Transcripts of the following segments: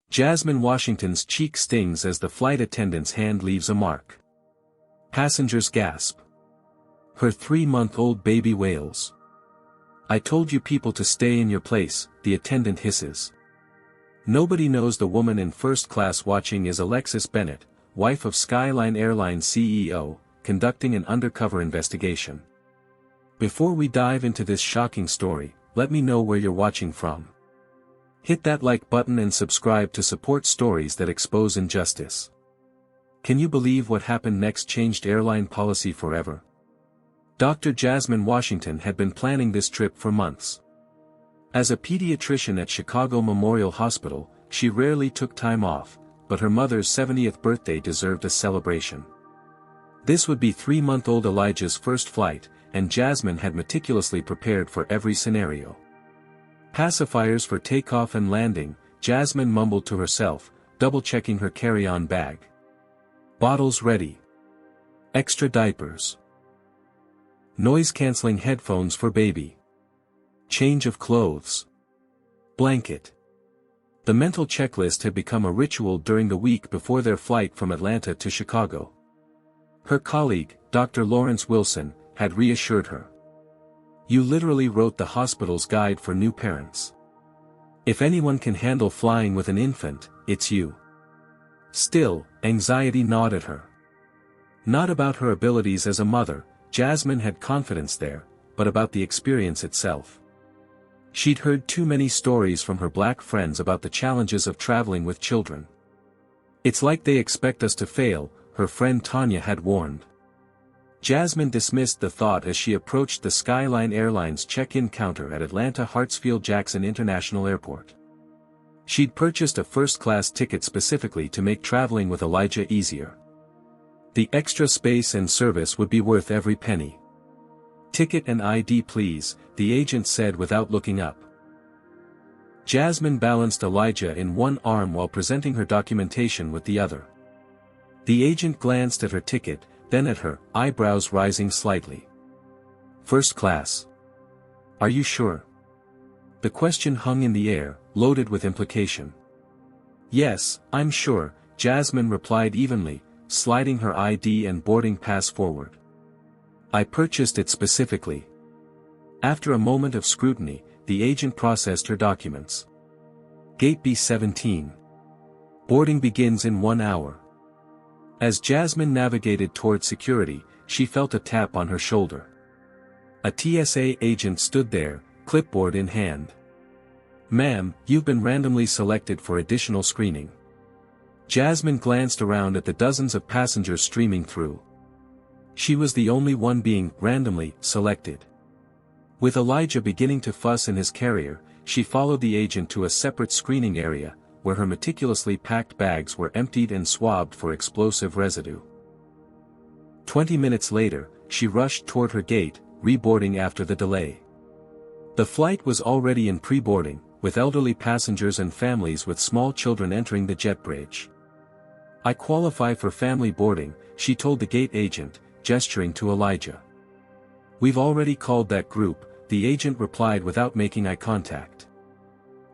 Jasmine Washington's cheek stings as the flight attendant's hand leaves a mark. Passengers gasp. Her 3-month-old baby wails. "I told you people to stay in your place," the attendant hisses. Nobody knows the woman in first class watching is Alexis Bennett, wife of Skyline Airline CEO, conducting an undercover investigation. Before we dive into this shocking story, let me know where you're watching from. Hit that like button and subscribe to support stories that expose injustice. Can you believe what happened next changed airline policy forever? Dr. Jasmine Washington had been planning this trip for months. As a pediatrician at Chicago Memorial Hospital, she rarely took time off, but her mother's 70th birthday deserved a celebration. This would be 3-month-old Elijah's first flight, and Jasmine had meticulously prepared for every scenario. Pacifiers for takeoff and landing, Jasmine mumbled to herself, double-checking her carry-on bag. Bottles ready. Extra diapers. Noise-canceling headphones for baby. Change of clothes. Blanket. The mental checklist had become a ritual during the week before their flight from Atlanta to Chicago. Her colleague, Dr. Lawrence Wilson, had reassured her. "You literally wrote the hospital's guide for new parents. If anyone can handle flying with an infant, it's you." Still, anxiety gnawed at her. Not about her abilities as a mother, Jasmine had confidence there, but about the experience itself. She'd heard too many stories from her black friends about the challenges of traveling with children. "It's like they expect us to fail," her friend Tanya had warned. Jasmine dismissed the thought as she approached the Skyline Airlines check-in counter at Atlanta Hartsfield-Jackson International Airport. She'd purchased a first-class ticket specifically to make traveling with Elijah easier. The extra space and service would be worth every penny. "Ticket and ID please," the agent said without looking up. Jasmine balanced Elijah in one arm while presenting her documentation with the other. The agent glanced at her ticket, then at her, eyebrows rising slightly. "First class. Are you sure?" The question hung in the air, loaded with implication. "Yes, I'm sure," Jasmine replied evenly, sliding her ID and boarding pass forward. "I purchased it specifically." After a moment of scrutiny, the agent processed her documents. "Gate B17. Boarding begins in 1 hour." As Jasmine navigated toward security, she felt a tap on her shoulder. A TSA agent stood there, clipboard in hand. "Ma'am, you've been randomly selected for additional screening." Jasmine glanced around at the dozens of passengers streaming through. She was the only one being randomly selected. With Elijah beginning to fuss in his carrier, she followed the agent to a separate screening area, where her meticulously packed bags were emptied and swabbed for explosive residue. 20 minutes later, she rushed toward her gate, reboarding after the delay. The flight was already in pre-boarding, with elderly passengers and families with small children entering the jet bridge. "I qualify for family boarding," she told the gate agent, gesturing to Elijah. "We've already called that group," the agent replied without making eye contact.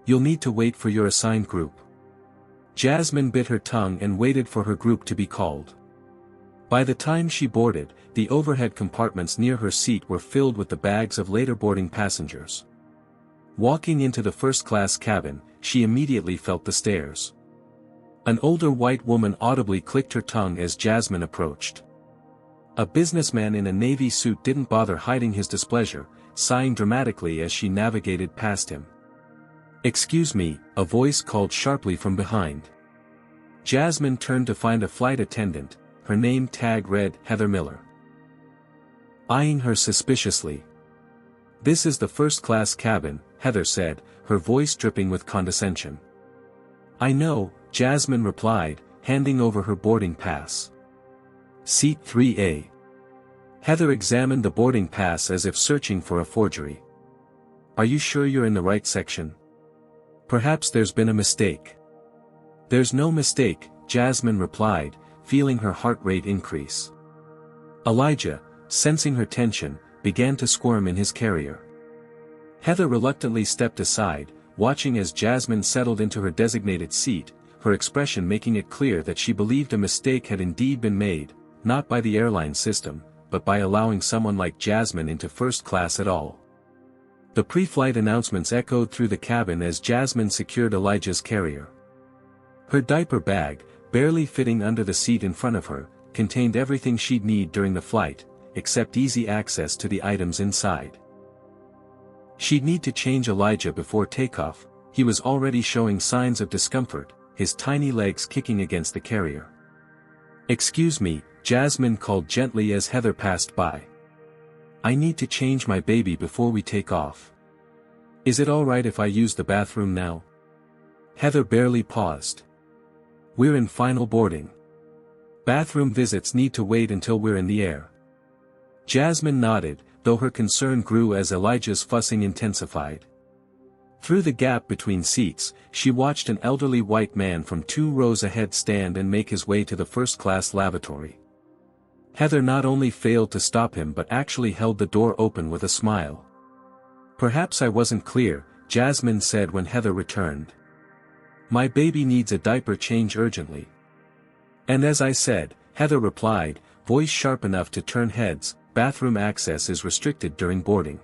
"You'll need to wait for your assigned group." Jasmine bit her tongue and waited for her group to be called. By the time she boarded, the overhead compartments near her seat were filled with the bags of later boarding passengers. Walking into the first-class cabin, she immediately felt the stares. An older white woman audibly clicked her tongue as Jasmine approached. A businessman in a navy suit didn't bother hiding his displeasure, sighing dramatically as she navigated past him. "Excuse me," a voice called sharply from behind. Jasmine turned to find a flight attendant, her name tag read Heather Miller. Eyeing her suspiciously. "This is the first-class cabin," Heather said, her voice dripping with condescension. "I know," Jasmine replied, handing over her boarding pass. "Seat 3A." Heather examined the boarding pass as if searching for a forgery. "Are you sure you're in the right section? Perhaps there's been a mistake." "There's no mistake," Jasmine replied, feeling her heart rate increase. Elijah, sensing her tension, began to squirm in his carrier. Heather reluctantly stepped aside, watching as Jasmine settled into her designated seat, her expression making it clear that she believed a mistake had indeed been made, not by the airline system, but by allowing someone like Jasmine into first class at all. The pre-flight announcements echoed through the cabin as Jasmine secured Elijah's carrier. Her diaper bag, barely fitting under the seat in front of her, contained everything she'd need during the flight, except easy access to the items inside. She'd need to change Elijah before takeoff. He was already showing signs of discomfort, his tiny legs kicking against the carrier. "Excuse me," Jasmine called gently as Heather passed by. "I need to change my baby before we take off. Is it alright if I use the bathroom now?" Heather barely paused. "We're in final boarding. Bathroom visits need to wait until we're in the air." Jasmine nodded, though her concern grew as Elijah's fussing intensified. Through the gap between seats, she watched an elderly white man from 2 rows ahead stand and make his way to the first-class lavatory. Heather not only failed to stop him but actually held the door open with a smile. "Perhaps I wasn't clear," Jasmine said when Heather returned. "My baby needs a diaper change urgently." "And as I said," Heather replied, voice sharp enough to turn heads, "bathroom access is restricted during boarding.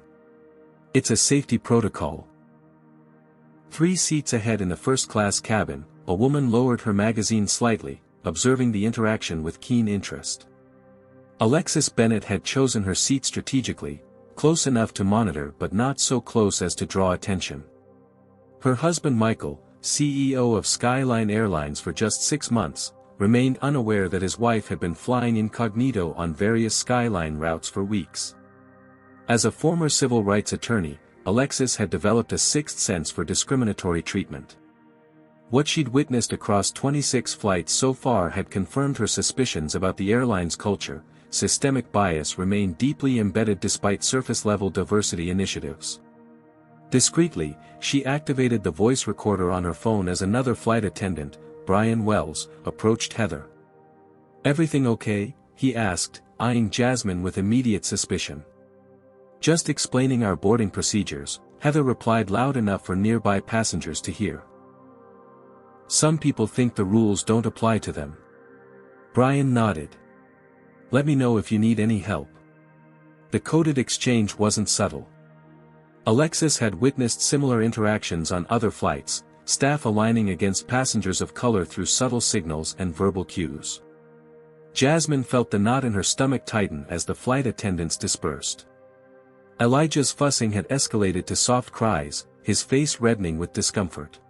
It's a safety protocol." 3 seats ahead in the first-class cabin, a woman lowered her magazine slightly, observing the interaction with keen interest. Alexis Bennett had chosen her seat strategically, close enough to monitor but not so close as to draw attention. Her husband Michael, CEO of Skyline Airlines for just 6 months, remained unaware that his wife had been flying incognito on various Skyline routes for weeks. As a former civil rights attorney, Alexis had developed a sixth sense for discriminatory treatment. What she'd witnessed across 26 flights so far had confirmed her suspicions about the airline's culture. Systemic bias remained deeply embedded despite surface-level diversity initiatives. Discreetly, she activated the voice recorder on her phone as another flight attendant, Brian Wells, approached Heather. "Everything okay?" he asked, eyeing Jasmine with immediate suspicion. "Just explaining our boarding procedures," Heather replied loud enough for nearby passengers to hear. "Some people think the rules don't apply to them." Brian nodded. "Let me know if you need any help." The coded exchange wasn't subtle. Alexis had witnessed similar interactions on other flights, staff aligning against passengers of color through subtle signals and verbal cues. Jasmine felt the knot in her stomach tighten as the flight attendants dispersed. Elijah's fussing had escalated to soft cries, his face reddening with discomfort.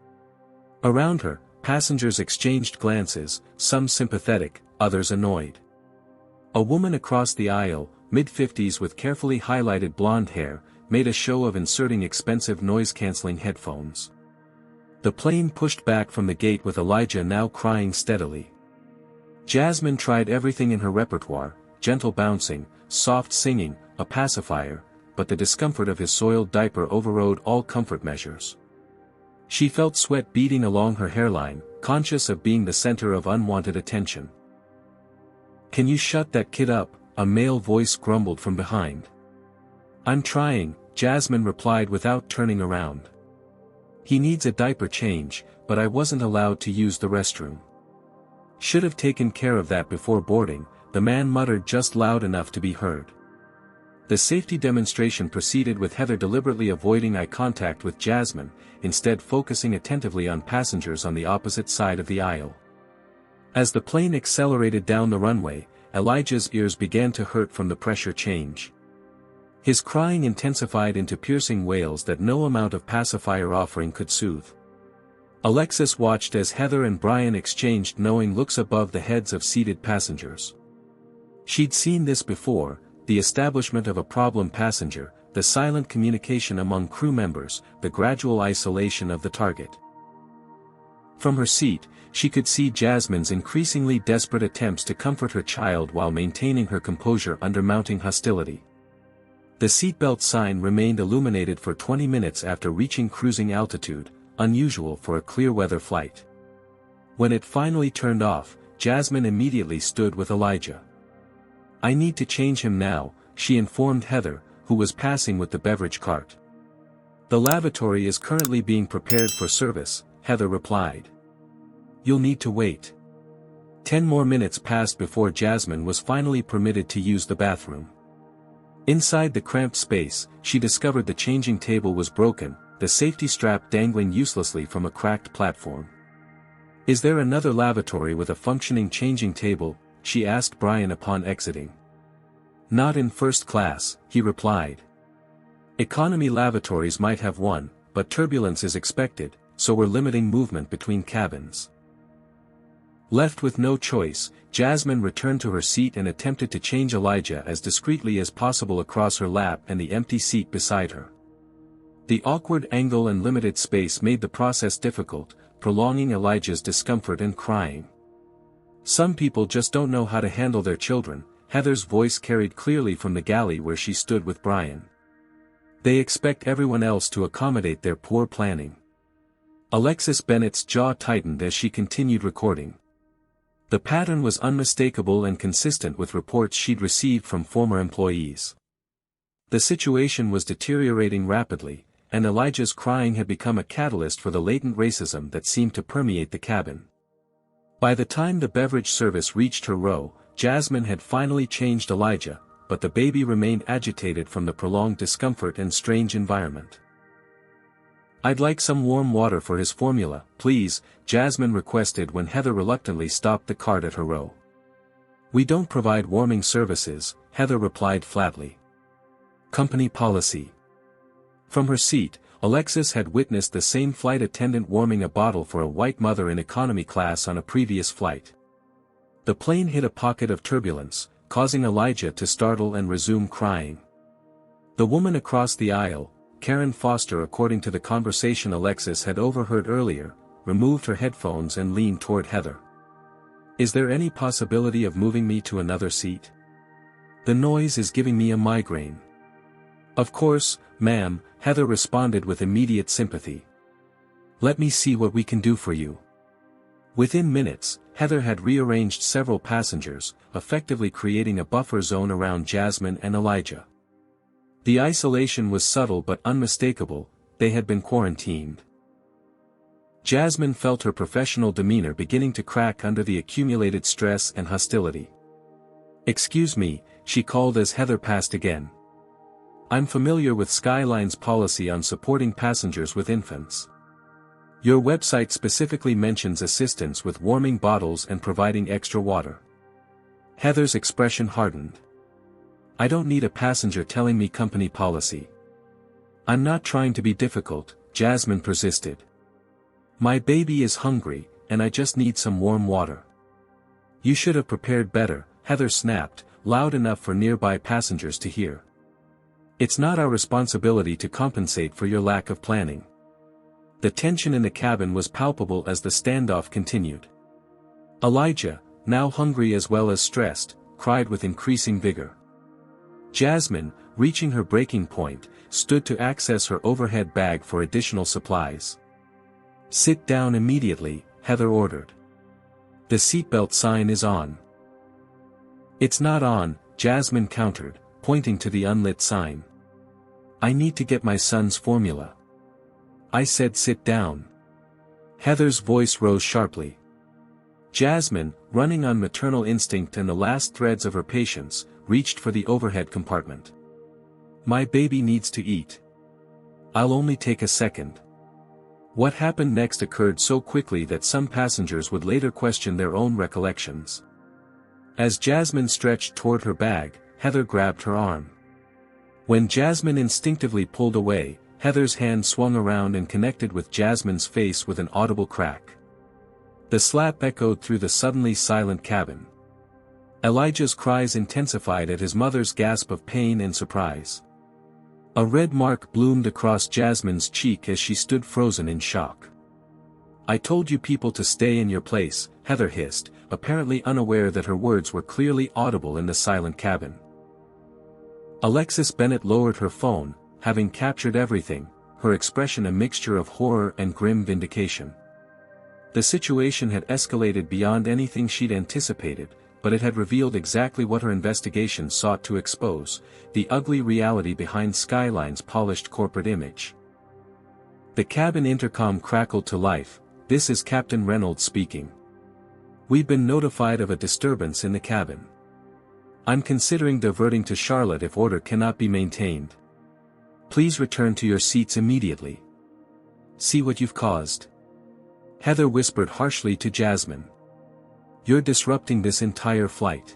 Around her, passengers exchanged glances, some sympathetic, others annoyed. A woman across the aisle, mid-50s with carefully highlighted blonde hair, made a show of inserting expensive noise-canceling headphones. The plane pushed back from the gate with Elijah now crying steadily. Jasmine tried everything in her repertoire, gentle bouncing, soft singing, a pacifier, but the discomfort of his soiled diaper overrode all comfort measures. She felt sweat beading along her hairline, conscious of being the center of unwanted attention. "Can you shut that kid up?" a male voice grumbled from behind. "I'm trying," Jasmine replied without turning around. "He needs a diaper change, but I wasn't allowed to use the restroom." "Should have taken care of that before boarding," the man muttered just loud enough to be heard. The safety demonstration proceeded with Heather deliberately avoiding eye contact with Jasmine, instead focusing attentively on passengers on the opposite side of the aisle. As the plane accelerated down the runway, Elijah's ears began to hurt from the pressure change. His crying intensified into piercing wails that no amount of pacifier offering could soothe. Alexis watched as Heather and Brian exchanged knowing looks above the heads of seated passengers. She'd seen this before, the establishment of a problem passenger, the silent communication among crew members, the gradual isolation of the target. From her seat, she could see Jasmine's increasingly desperate attempts to comfort her child while maintaining her composure under mounting hostility. The seatbelt sign remained illuminated for 20 minutes after reaching cruising altitude, unusual for a clear-weather flight. When it finally turned off, Jasmine immediately stood with Elijah. "I need to change him now," she informed Heather, who was passing with the beverage cart. "The lavatory is currently being prepared for service," Heather replied. You'll need to wait. 10 more minutes passed before Jasmine was finally permitted to use the bathroom. Inside the cramped space, she discovered the changing table was broken, the safety strap dangling uselessly from a cracked platform. "Is there another lavatory with a functioning changing table?" she asked Brian upon exiting. "Not in first class," he replied. "Economy lavatories might have one, but turbulence is expected, so we're limiting movement between cabins." Left with no choice, Jasmine returned to her seat and attempted to change Elijah as discreetly as possible across her lap and the empty seat beside her. The awkward angle and limited space made the process difficult, prolonging Elijah's discomfort and crying. "Some people just don't know how to handle their children," Heather's voice carried clearly from the galley where she stood with Brian. "They expect everyone else to accommodate their poor planning." Alexis Bennett's jaw tightened as she continued recording. The pattern was unmistakable and consistent with reports she'd received from former employees. The situation was deteriorating rapidly, and Elijah's crying had become a catalyst for the latent racism that seemed to permeate the cabin. By the time the beverage service reached her row, Jasmine had finally changed Elijah, but the baby remained agitated from the prolonged discomfort and strange environment. "I'd like some warm water for his formula, please," Jasmine requested when Heather reluctantly stopped the cart at her row. "We don't provide warming services," Heather replied flatly. "Company policy." From her seat, Alexis had witnessed the same flight attendant warming a bottle for a white mother in economy class on a previous flight. The plane hit a pocket of turbulence, causing Elijah to startle and resume crying. The woman across the aisle, Karen Foster, according to the conversation Alexis had overheard earlier, removed her headphones and leaned toward Heather. "Is there any possibility of moving me to another seat? The noise is giving me a migraine." "Of course, ma'am," Heather responded with immediate sympathy. "Let me see what we can do for you." Within minutes, Heather had rearranged several passengers, effectively creating a buffer zone around Jasmine and Elijah. The isolation was subtle but unmistakable, they had been quarantined. Jasmine felt her professional demeanor beginning to crack under the accumulated stress and hostility. "Excuse me," she called as Heather passed again. "I'm familiar with Skyline's policy on supporting passengers with infants. Your website specifically mentions assistance with warming bottles and providing extra water." Heather's expression hardened. "I don't need a passenger telling me company policy." "I'm not trying to be difficult," Jasmine persisted. "My baby is hungry, and I just need some warm water." "You should have prepared better," Heather snapped, loud enough for nearby passengers to hear. "It's not our responsibility to compensate for your lack of planning." The tension in the cabin was palpable as the standoff continued. Elijah, now hungry as well as stressed, cried with increasing vigor. Jasmine, reaching her breaking point, stood to access her overhead bag for additional supplies. "Sit down immediately," Heather ordered. "The seatbelt sign is on." "It's not on," Jasmine countered, pointing to the unlit sign. "I need to get my son's formula." "I said sit down." Heather's voice rose sharply. Jasmine, running on maternal instinct and the last threads of her patience, reached for the overhead compartment. "My baby needs to eat. I'll only take a second." What happened next occurred so quickly that some passengers would later question their own recollections. As Jasmine stretched toward her bag, Heather grabbed her arm. When Jasmine instinctively pulled away, Heather's hand swung around and connected with Jasmine's face with an audible crack. The slap echoed through the suddenly silent cabin. Elijah's cries intensified at his mother's gasp of pain and surprise. A red mark bloomed across Jasmine's cheek as she stood frozen in shock. "I told you people to stay in your place," Heather hissed, apparently unaware that her words were clearly audible in the silent cabin. Alexis Bennett lowered her phone, having captured everything, her expression a mixture of horror and grim vindication. The situation had escalated beyond anything she'd anticipated, but it had revealed exactly what her investigation sought to expose, the ugly reality behind Skyline's polished corporate image. The cabin intercom crackled to life, this is Captain Reynolds speaking. We've been notified of a disturbance in the cabin. I'm considering diverting to Charlotte if order cannot be maintained. Please return to your seats immediately. See what you've caused. Heather whispered harshly to Jasmine. You're disrupting this entire flight.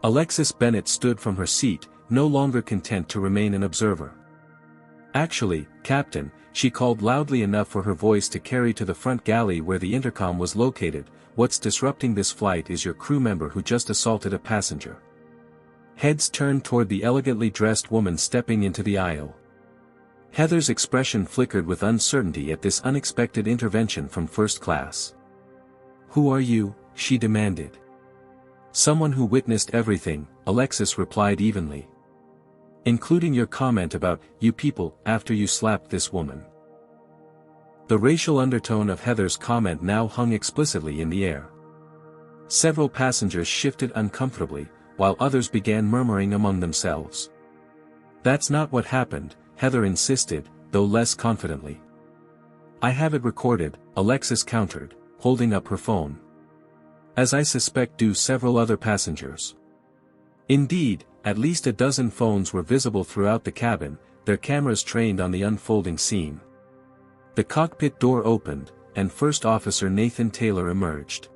Alexis Bennet stood from her seat, no longer content to remain an observer. Actually, Captain, she called loudly enough for her voice to carry to the front galley where the intercom was located, what's disrupting this flight is your crew member who just assaulted a passenger. Heads turned toward the elegantly dressed woman stepping into the aisle. Heather's expression flickered with uncertainty at this unexpected intervention from first class. Who are you? She demanded. Someone who witnessed everything, Alexis replied evenly. Including your comment about, you people, after you slapped this woman. The racial undertone of Heather's comment now hung explicitly in the air. Several passengers shifted uncomfortably, while others began murmuring among themselves. That's not what happened, Heather insisted, though less confidently. I have it recorded, Alexis countered, holding up her phone. As I suspect do several other passengers. Indeed, at least a dozen phones were visible throughout the cabin, their cameras trained on the unfolding scene. The cockpit door opened, and First Officer Nathan Taylor emerged.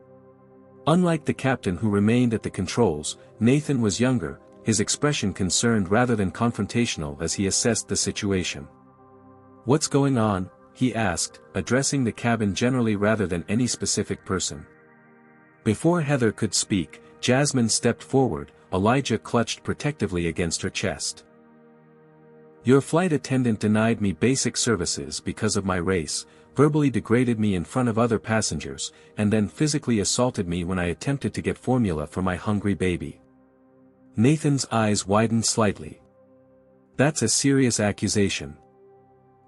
Unlike the captain who remained at the controls, Nathan was younger, his expression concerned rather than confrontational as he assessed the situation. What's going on? He asked, addressing the cabin generally rather than any specific person. Before Heather could speak, Jasmine stepped forward, Elijah clutched protectively against her chest. Your flight attendant denied me basic services because of my race, verbally degraded me in front of other passengers, and then physically assaulted me when I attempted to get formula for my hungry baby. Nathan's eyes widened slightly. That's a serious accusation.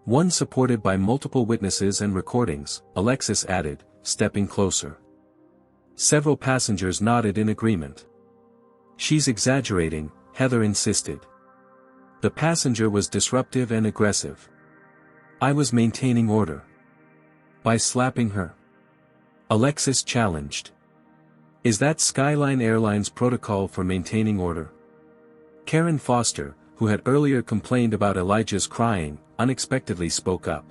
One supported by multiple witnesses and recordings, Alexis added, stepping closer. Several passengers nodded in agreement. She's exaggerating, Heather insisted. The passenger was disruptive and aggressive. I was maintaining order. By slapping her? Alexis challenged. Is that Skyline Airlines protocol for maintaining order? Karen Foster, who had earlier complained about Elijah's crying, unexpectedly spoke up.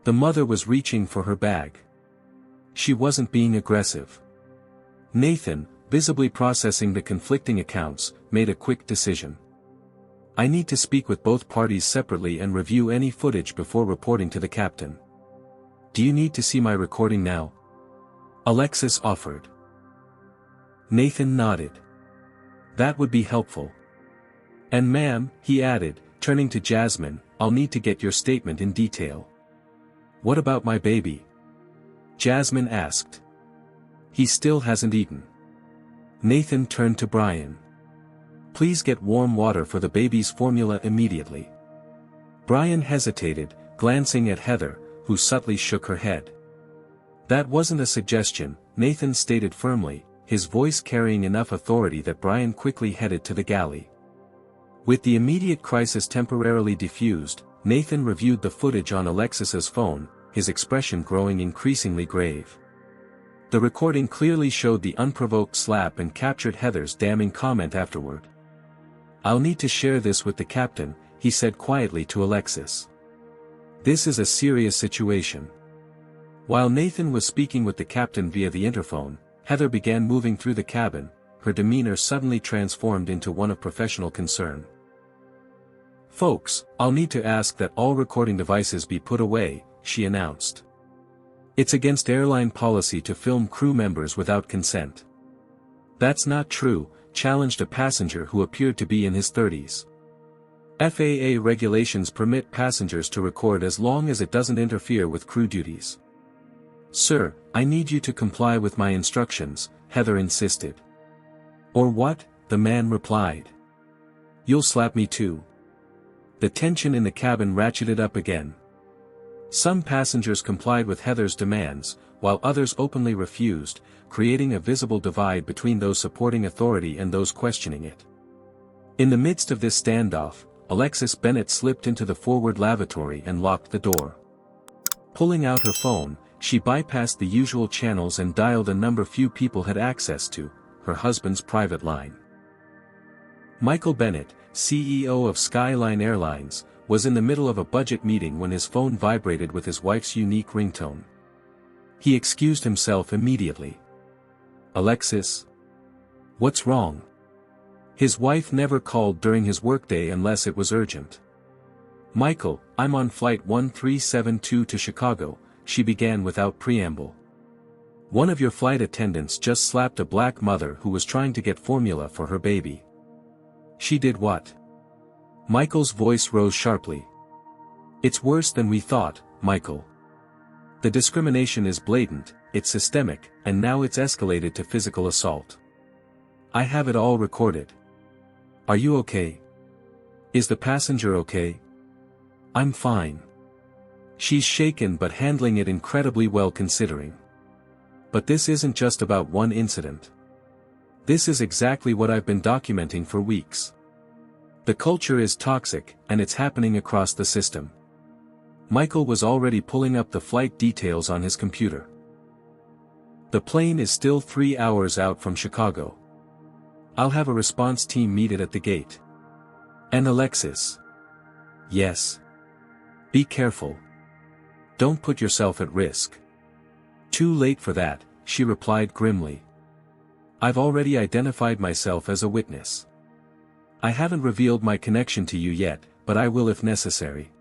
The mother was reaching for her bag. She wasn't being aggressive. Nathan, visibly processing the conflicting accounts, made a quick decision. I need to speak with both parties separately and review any footage before reporting to the captain. Do you need to see my recording now? Alexis offered. Nathan nodded. That would be helpful. And ma'am, he added, turning to Jasmine, I'll need to get your statement in detail. What about my baby? Jasmine asked. He still hasn't eaten. Nathan turned to Brian. Please get warm water for the baby's formula immediately. Brian hesitated, glancing at Heather, who subtly shook her head. That wasn't a suggestion, Nathan stated firmly, his voice carrying enough authority that Brian quickly headed to the galley. With the immediate crisis temporarily diffused, Nathan reviewed the footage on Alexis's phone, his expression growing increasingly grave. The recording clearly showed the unprovoked slap and captured Heather's damning comment afterward. I'll need to share this with the captain, he said quietly to Alexis. This is a serious situation. While Nathan was speaking with the captain via the interphone, Heather began moving through the cabin, her demeanor suddenly transformed into one of professional concern. Folks, I'll need to ask that all recording devices be put away, she announced. It's against airline policy to film crew members without consent. That's not true, challenged a passenger who appeared to be in his 30s. FAA regulations permit passengers to record as long as it doesn't interfere with crew duties. Sir, I need you to comply with my instructions, Heather insisted. Or what? The man replied. You'll slap me too. The tension in the cabin ratcheted up again. Some passengers complied with Heather's demands, while others openly refused, creating a visible divide between those supporting authority and those questioning it. In the midst of this standoff, Alexis Bennet slipped into the forward lavatory and locked the door. Pulling out her phone, She bypassed the usual channels and dialed a number few people had access to, her husband's private line. Michael Bennett, CEO of Skyline Airlines, was in the middle of a budget meeting when his phone vibrated with his wife's unique ringtone. He excused himself immediately. "Alexis? What's wrong?" His wife never called during his workday unless it was urgent. "Michael, I'm on flight 1372 to Chicago," she began without preamble. "One of your flight attendants just slapped a black mother who was trying to get formula for her baby." "She did what?" Michael's voice rose sharply. "It's worse than we thought, Michael. The discrimination is blatant, it's systemic, and now it's escalated to physical assault. I have it all recorded. Are you okay? Is the passenger okay?" "I'm fine." She's shaken but handling it incredibly well considering. "But this isn't just about one incident. This is exactly what I've been documenting for weeks. The culture is toxic, and it's happening across the system." Michael was already pulling up the flight details on his computer. "The plane is still 3 hours out from Chicago. I'll have a response team meet it at the gate. And Alexis." "Yes. Be careful. Don't put yourself at risk." "Too late for that," she replied grimly. "I've already identified myself as a witness. I haven't revealed my connection to you yet, but I will if necessary."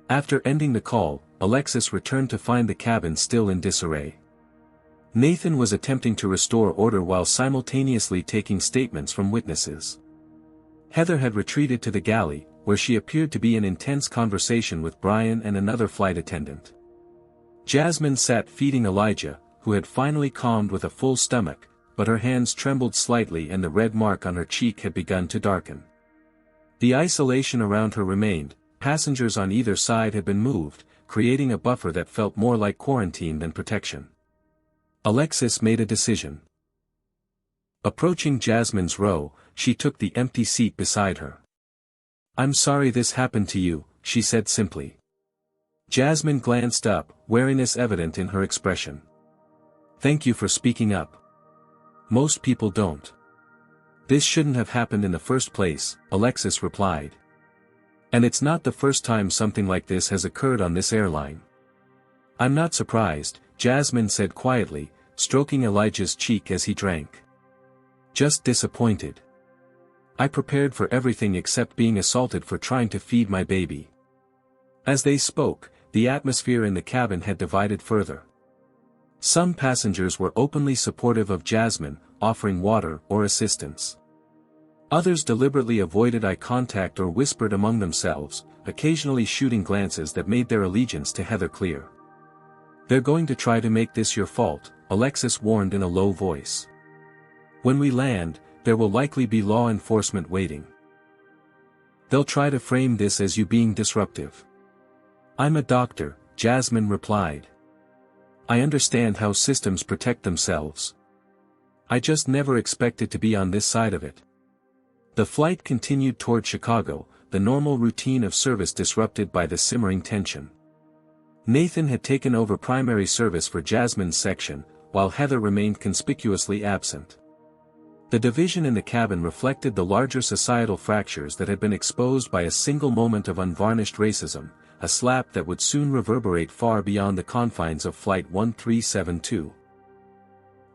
After ending the call, Alexis returned to find the cabin still in disarray. Nathan was attempting to restore order while simultaneously taking statements from witnesses. Heather had retreated to the galley, where she appeared to be in intense conversation with Brian and another flight attendant. Jasmine sat feeding Elijah, who had finally calmed with a full stomach, but her hands trembled slightly and the red mark on her cheek had begun to darken. The isolation around her remained, passengers on either side had been moved, creating a buffer that felt more like quarantine than protection. Alexis made a decision. Approaching Jasmine's row, she took the empty seat beside her. "I'm sorry this happened to you," she said simply. Jasmine glanced up, wariness evident in her expression. "Thank you for speaking up. Most people don't." "This shouldn't have happened in the first place," Alexis replied. "And it's not the first time something like this has occurred on this airline." "I'm not surprised," Jasmine said quietly, stroking Elijah's cheek as he drank. "Just disappointed. I prepared for everything except being assaulted for trying to feed my baby." As they spoke, the atmosphere in the cabin had divided further. Some passengers were openly supportive of Jasmine, offering water or assistance. Others deliberately avoided eye contact or whispered among themselves, occasionally shooting glances that made their allegiance to Heather clear. "They're going to try to make this your fault," Alexis warned in a low voice. "When we land, there will likely be law enforcement waiting. They'll try to frame this as you being disruptive." "I'm a doctor," Jasmine replied. "I understand how systems protect themselves. I just never expected to be on this side of it." The flight continued toward Chicago, the normal routine of service disrupted by the simmering tension. Nathan had taken over primary service for Jasmine's section, while Heather remained conspicuously absent. The division in the cabin reflected the larger societal fractures that had been exposed by a single moment of unvarnished racism, a slap that would soon reverberate far beyond the confines of Flight 1372.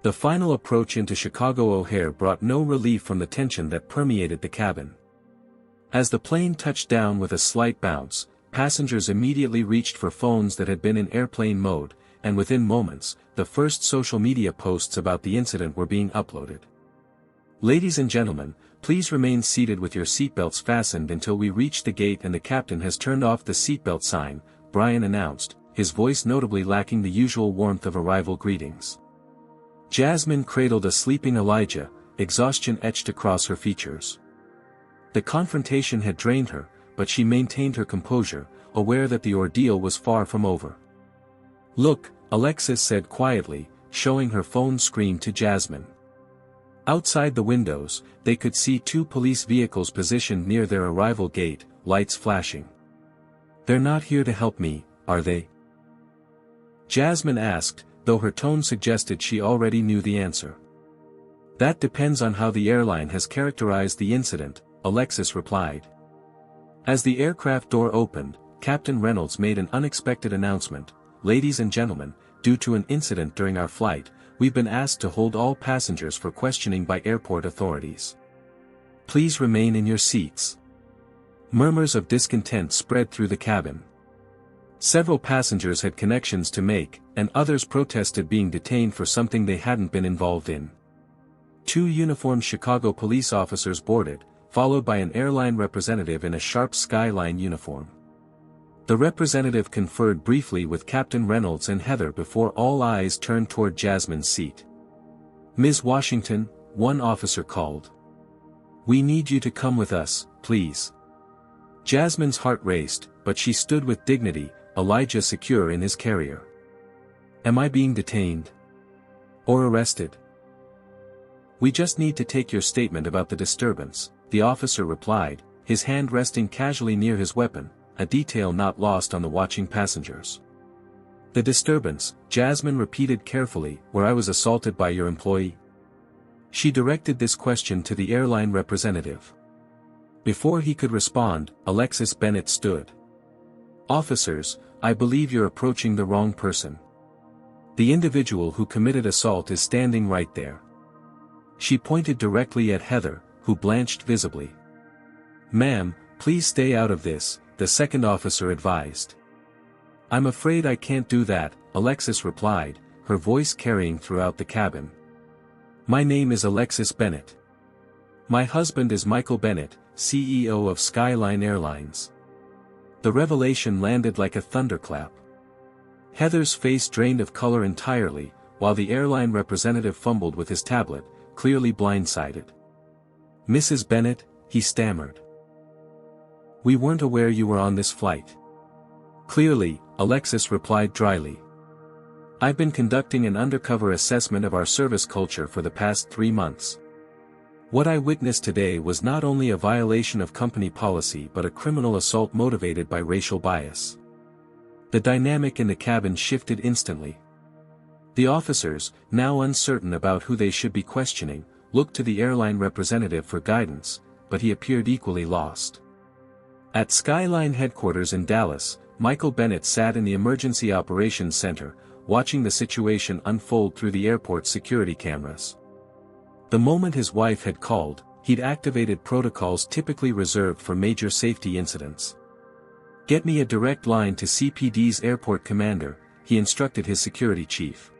The final approach into Chicago O'Hare brought no relief from the tension that permeated the cabin. As the plane touched down with a slight bounce, passengers immediately reached for phones that had been in airplane mode, and within moments, the first social media posts about the incident were being uploaded. "Ladies and gentlemen, please remain seated with your seatbelts fastened until we reach the gate and the captain has turned off the seatbelt sign," Brian announced, his voice notably lacking the usual warmth of arrival greetings. Jasmine cradled a sleeping Elijah, exhaustion etched across her features. The confrontation had drained her, but she maintained her composure, aware that the ordeal was far from over. "Look," Alexis said quietly, showing her phone screen to Jasmine. Outside the windows, they could see 2 police vehicles positioned near their arrival gate, lights flashing. "They're not here to help me, are they?" Jasmine asked, though her tone suggested she already knew the answer. That depends on how the airline has characterized the incident, Alexis replied. As the aircraft door opened, Captain Reynolds made an unexpected announcement. Ladies and gentlemen, due to an incident during our flight, we've been asked to hold all passengers for questioning by airport authorities. Please remain in your seats. Murmurs of discontent spread through the cabin. Several passengers had connections to make, and others protested being detained for something they hadn't been involved in. 2 uniformed Chicago police officers boarded, followed by an airline representative in a sharp skyline uniform. The representative conferred briefly with Captain Reynolds and Heather before all eyes turned toward Jasmine's seat. Ms. Washington, one officer called. We need you to come with us, please. Jasmine's heart raced, but she stood with dignity, Elijah secure in his carrier. Am I being detained? Or arrested? We just need to take your statement about the disturbance, the officer replied, his hand resting casually near his weapon, a detail not lost on the watching passengers. The disturbance, Jasmine repeated carefully, where I was assaulted by your employee. She directed this question to the airline representative. Before he could respond, Alexis Bennett stood. Officers, I believe you're approaching the wrong person. The individual who committed assault is standing right there. She pointed directly at Heather, who blanched visibly. Ma'am, please stay out of this, the second officer advised. I'm afraid I can't do that, Alexis replied, her voice carrying throughout the cabin. My name is Alexis Bennett. My husband is Michael Bennett, CEO of Skyline Airlines. The revelation landed like a thunderclap. Heather's face drained of color entirely, while the airline representative fumbled with his tablet, clearly blindsided. Mrs. Bennett, he stammered. We weren't aware you were on this flight. Clearly, Alexis replied dryly. I've been conducting an undercover assessment of our service culture for the past 3 months. What I witnessed today was not only a violation of company policy but a criminal assault motivated by racial bias. The dynamic in the cabin shifted instantly. The officers, now uncertain about who they should be questioning, looked to the airline representative for guidance, but he appeared equally lost. At Skyline headquarters in Dallas, Michael Bennett sat in the Emergency Operations Center, watching the situation unfold through the airport's security cameras. The moment his wife had called, he'd activated protocols typically reserved for major safety incidents. Get me a direct line to CPD's airport commander, he instructed his security chief.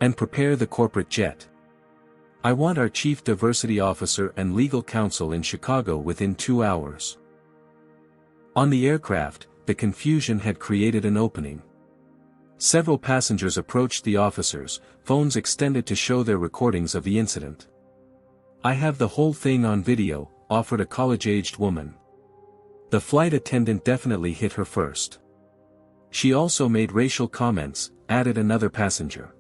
And prepare the corporate jet. I want our chief diversity officer and legal counsel in Chicago within 2 hours. On the aircraft, the confusion had created an opening. Several passengers approached the officers, phones extended to show their recordings of the incident. I have the whole thing on video, offered a college-aged woman. The flight attendant definitely hit her first. She also made racial comments, added another passenger.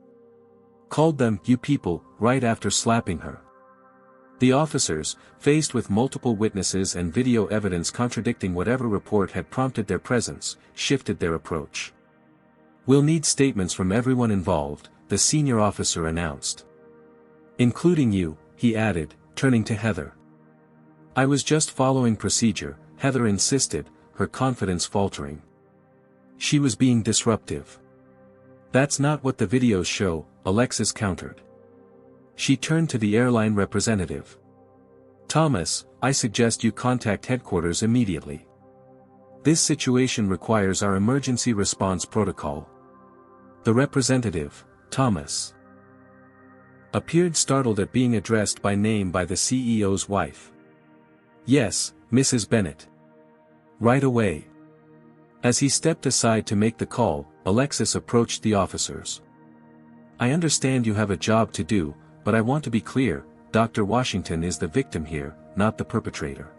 Called them, you people, right after slapping her. The officers, faced with multiple witnesses and video evidence contradicting whatever report had prompted their presence, shifted their approach. We'll need statements from everyone involved, the senior officer announced. Including you, he added, turning to Heather. I was just following procedure, Heather insisted, her confidence faltering. She was being disruptive. That's not what the videos show, Alexis countered. She turned to the airline representative. Thomas, I suggest you contact headquarters immediately. This situation requires our emergency response protocol. The representative, Thomas, appeared startled at being addressed by name by the CEO's wife. Yes, Mrs. Bennett. Right away. As he stepped aside to make the call, Alexis approached the officers. I understand you have a job to do, but I want to be clear, Dr. Washington is the victim here, not the perpetrator.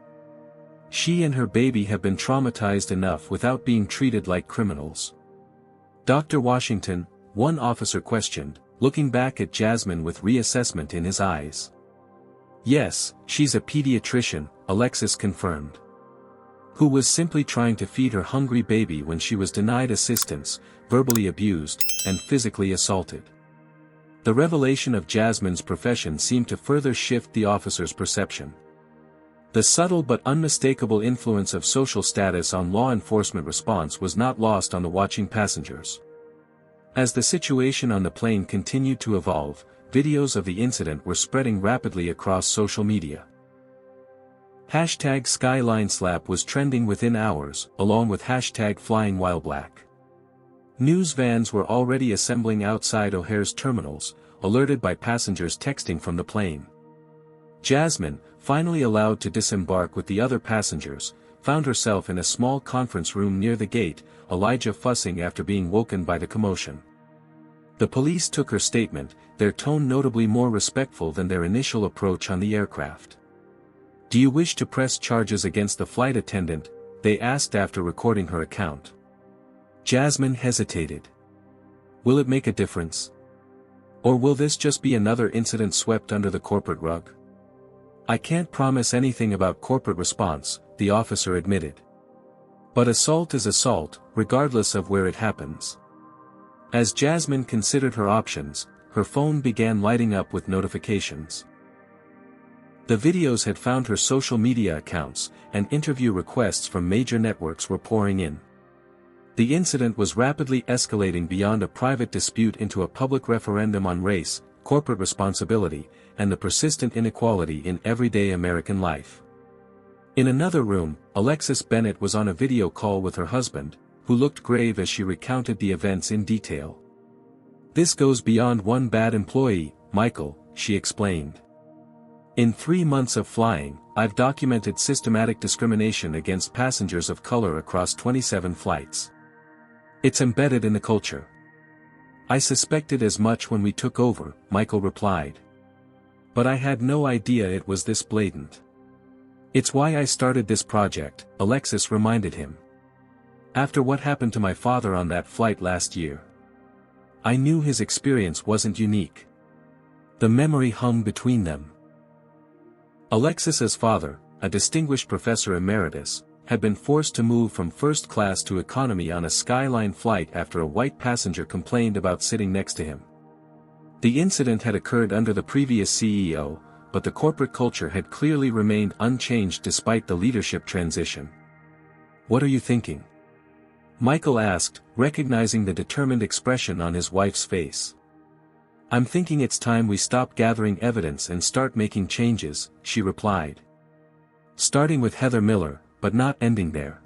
She and her baby have been traumatized enough without being treated like criminals. Dr. Washington, one officer questioned, looking back at Jasmine with reassessment in his eyes. Yes, she's a pediatrician, Alexis confirmed. who was simply trying to feed her hungry baby when she was denied assistance, verbally abused, and physically assaulted. The revelation of Jasmine's profession seemed to further shift the officer's perception. The subtle but unmistakable influence of social status on law enforcement response was not lost on the watching passengers. As the situation on the plane continued to evolve, videos of the incident were spreading rapidly across social media. #SkylineSlap was trending within hours, along with #FlyingWhileBlack. News vans were already assembling outside O'Hare's terminals, alerted by passengers texting from the plane. Jasmine, finally allowed to disembark with the other passengers, found herself in a small conference room near the gate, Elijah fussing after being woken by the commotion. The police took her statement, their tone notably more respectful than their initial approach on the aircraft. "Do you wish to press charges against the flight attendant?" they asked after recording her account. Jasmine hesitated. "Will it make a difference? Or will this just be another incident swept under the corporate rug?" "I can't promise anything about corporate response," the officer admitted. "But assault is assault, regardless of where it happens." As Jasmine considered her options, her phone began lighting up with notifications. The videos had found her social media accounts, and interview requests from major networks were pouring in. The incident was rapidly escalating beyond a private dispute into a public referendum on race, corporate responsibility, and the persistent inequality in everyday American life. In another room, Alexis Bennett was on a video call with her husband, who looked grave as she recounted the events in detail. "This goes beyond one bad employee, Michael," she explained. "In 3 months of flying, I've documented systematic discrimination against passengers of color across 27 flights. It's embedded in the culture." "I suspected as much when we took over," Michael replied. "But I had no idea it was this blatant. It's why I started this project," Alexis reminded him. "After what happened to my father on that flight last year, I knew his experience wasn't unique." The memory hung between them. Alexis's father, a distinguished professor emeritus, had been forced to move from first class to economy on a Skyline flight after a white passenger complained about sitting next to him. The incident had occurred under the previous CEO, but the corporate culture had clearly remained unchanged despite the leadership transition. "What are you thinking?" Michael asked, recognizing the determined expression on his wife's face. "I'm thinking it's time we stop gathering evidence and start making changes," she replied. "Starting with Heather Miller, but not ending there."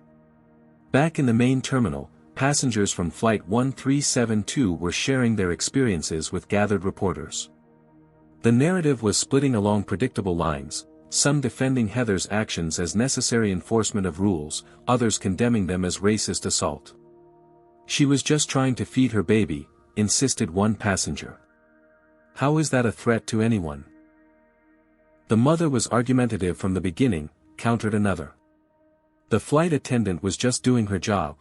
Back in the main terminal, passengers from Flight 1372 were sharing their experiences with gathered reporters. The narrative was splitting along predictable lines, some defending Heather's actions as necessary enforcement of rules, others condemning them as racist assault. "She was just trying to feed her baby," insisted one passenger. "How is that a threat to anyone?" "The mother was argumentative from the beginning," countered another. "The flight attendant was just doing her job."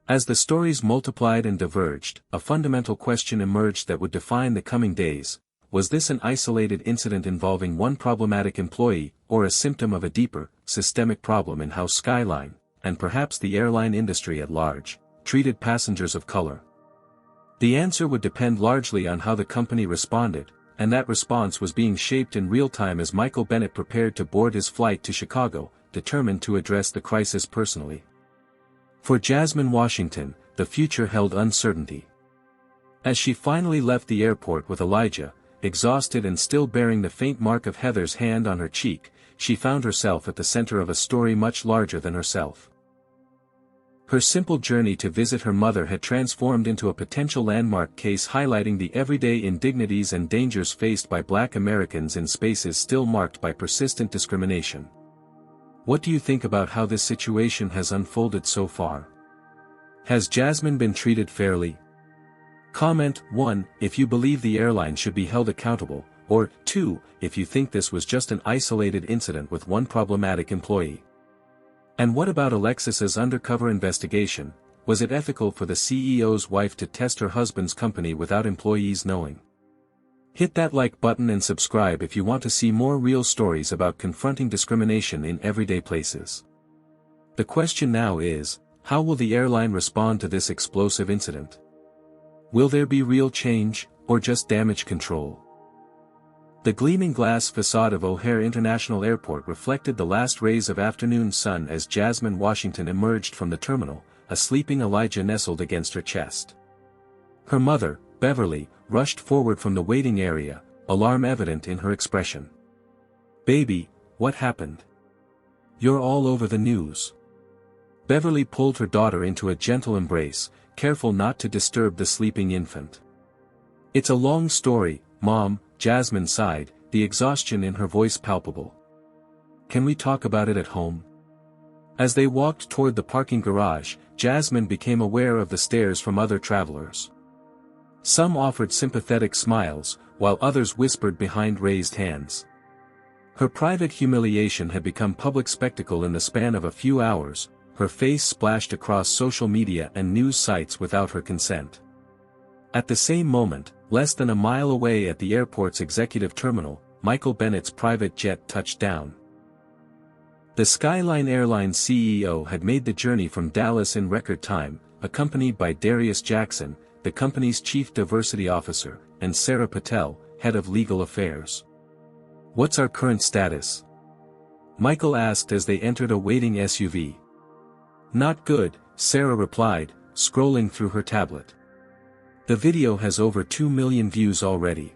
As the stories multiplied and diverged, a fundamental question emerged that would define the coming days. Was this an isolated incident involving one problematic employee, or a symptom of a deeper, systemic problem in how Skyline, and perhaps the airline industry at large, treated passengers of color? The answer would depend largely on how the company responded, and that response was being shaped in real time as Michael Bennett prepared to board his flight to Chicago, determined to address the crisis personally. For Jasmine Washington, the future held uncertainty. As she finally left the airport with Elijah, exhausted and still bearing the faint mark of Heather's hand on her cheek, she found herself at the center of a story much larger than herself. Her simple journey to visit her mother had transformed into a potential landmark case highlighting the everyday indignities and dangers faced by Black Americans in spaces still marked by persistent discrimination. What do you think about how this situation has unfolded so far? Has Jasmine been treated fairly? Comment 1 if you believe the airline should be held accountable, or 2 if you think this was just an isolated incident with one problematic employee. And what about Alexis's undercover investigation? Was it ethical for the CEO's wife to test her husband's company without employees knowing? Hit that like button and subscribe if you want to see more real stories about confronting discrimination in everyday places. The question now is, how will the airline respond to this explosive incident? Will there be real change, or just damage control? The gleaming glass facade of O'Hare International Airport reflected the last rays of afternoon sun as Jasmine Washington emerged from the terminal, a sleeping Elijah nestled against her chest. Her mother, Beverly, rushed forward from the waiting area, alarm evident in her expression. "Baby, what happened? You're all over the news." Beverly pulled her daughter into a gentle embrace, careful not to disturb the sleeping infant. "It's a long story, Mom," Jasmine sighed, the exhaustion in her voice palpable. "Can we talk about it at home?" As they walked toward the parking garage, Jasmine became aware of the stares from other travelers. Some offered sympathetic smiles, while others whispered behind raised hands. Her private humiliation had become public spectacle in the span of a few hours, her face splashed across social media and news sites without her consent. At the same moment, less than a mile away at the airport's executive terminal, Michael Bennett's private jet touched down. The Skyline Airlines CEO had made the journey from Dallas in record time, accompanied by Darius Jackson, the company's chief diversity officer, and Sarah Patel, head of legal affairs. "What's our current status?" Michael asked as they entered a waiting SUV. "Not good," Sarah replied, scrolling through her tablet. "The video has over 2 million views already.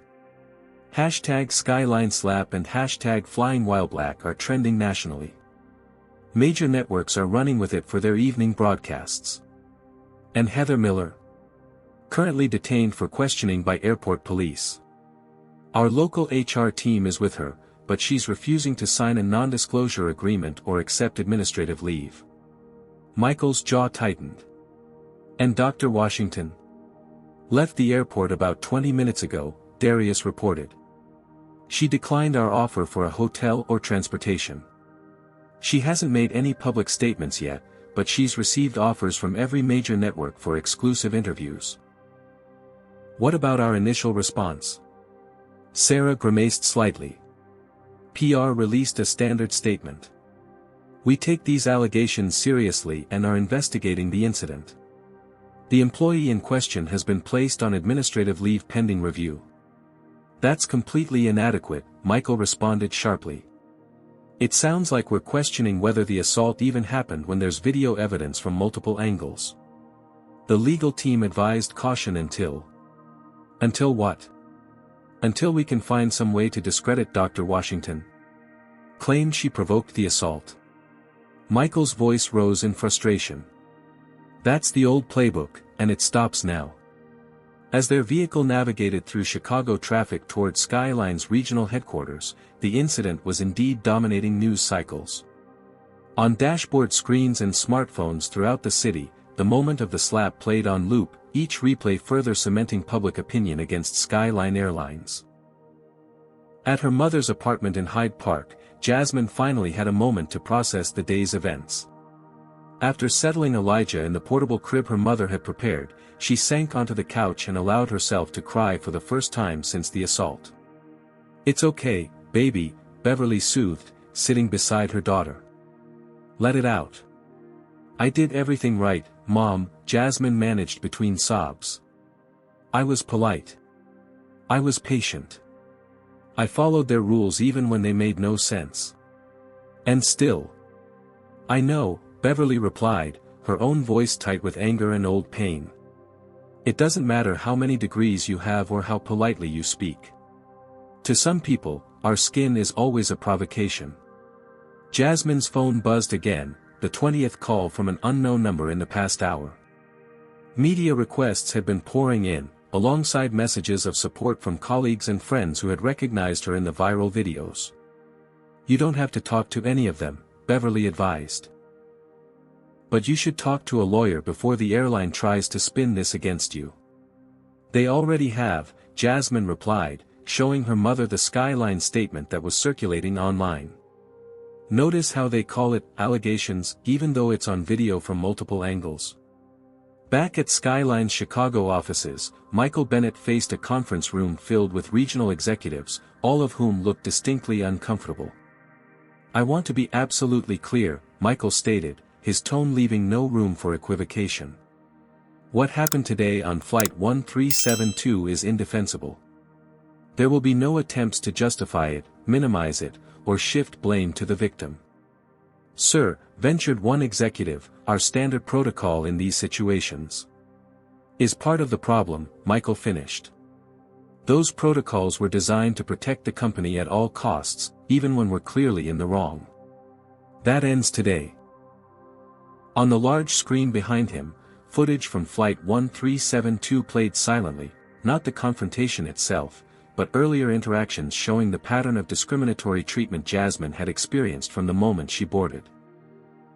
#SkylineSlap and #FlyingWhileblack are trending nationally. Major networks are running with it for their evening broadcasts. And Heather Miller? Currently detained for questioning by airport police. Our local HR team is with her, but she's refusing to sign a non-disclosure agreement or accept administrative leave." Michael's jaw tightened. "And Dr. Washington? Left the airport about 20 minutes ago," Darius reported. "She declined our offer for a hotel or transportation. She hasn't made any public statements yet, but she's received offers from every major network for exclusive interviews." "What about our initial response?" Sarah grimaced slightly. PR released a standard statement. "We take these allegations seriously and are investigating the incident. The employee in question has been placed on administrative leave pending review." "That's completely inadequate," Michael responded sharply. "It sounds like we're questioning whether the assault even happened when there's video evidence from multiple angles." The legal team advised caution until what? "Until we can find some way to discredit Dr. Washington. Claimed she provoked the assault." Michael's voice rose in frustration. "That's the old playbook, and it stops now." As their vehicle navigated through Chicago traffic toward Skyline's regional headquarters, the incident was indeed dominating news cycles. On dashboard screens and smartphones throughout the city, the moment of the slap played on loop, each replay further cementing public opinion against Skyline Airlines. At her mother's apartment in Hyde Park, Jasmine finally had a moment to process the day's events. After settling Elijah in the portable crib her mother had prepared, she sank onto the couch and allowed herself to cry for the first time since the assault. "It's okay, baby," Beverly soothed, sitting beside her daughter. "Let it out." "I did everything right, Mom," Jasmine managed between sobs. "I was polite. I was patient. I followed their rules even when they made no sense. And still." "I know," Beverly replied, her own voice tight with anger and old pain. "It doesn't matter how many degrees you have or how politely you speak. To some people, our skin is always a provocation." Jasmine's phone buzzed again, the 20th call from an unknown number in the past hour. Media requests had been pouring in, alongside messages of support from colleagues and friends who had recognized her in the viral videos. "You don't have to talk to any of them," Beverly advised. "But you should talk to a lawyer before the airline tries to spin this against you." "They already have," Jasmine replied, showing her mother the Skyline statement that was circulating online. "Notice how they call it allegations, even though it's on video from multiple angles." Back at Skyline's Chicago offices, Michael Bennett faced a conference room filled with regional executives, all of whom looked distinctly uncomfortable. "I want to be absolutely clear," Michael stated, his tone leaving no room for equivocation. What happened today on Flight 1372 is indefensible. There will be no attempts to justify it, minimize it, or shift blame to the victim. Sir, ventured one executive, our standard protocol in these situations is part of the problem, Michael finished. Those protocols were designed to protect the company at all costs, even when we're clearly in the wrong. That ends today. On the large screen behind him, footage from Flight 1372 played silently, not the confrontation itself, but earlier interactions showing the pattern of discriminatory treatment Jasmine had experienced from the moment she boarded.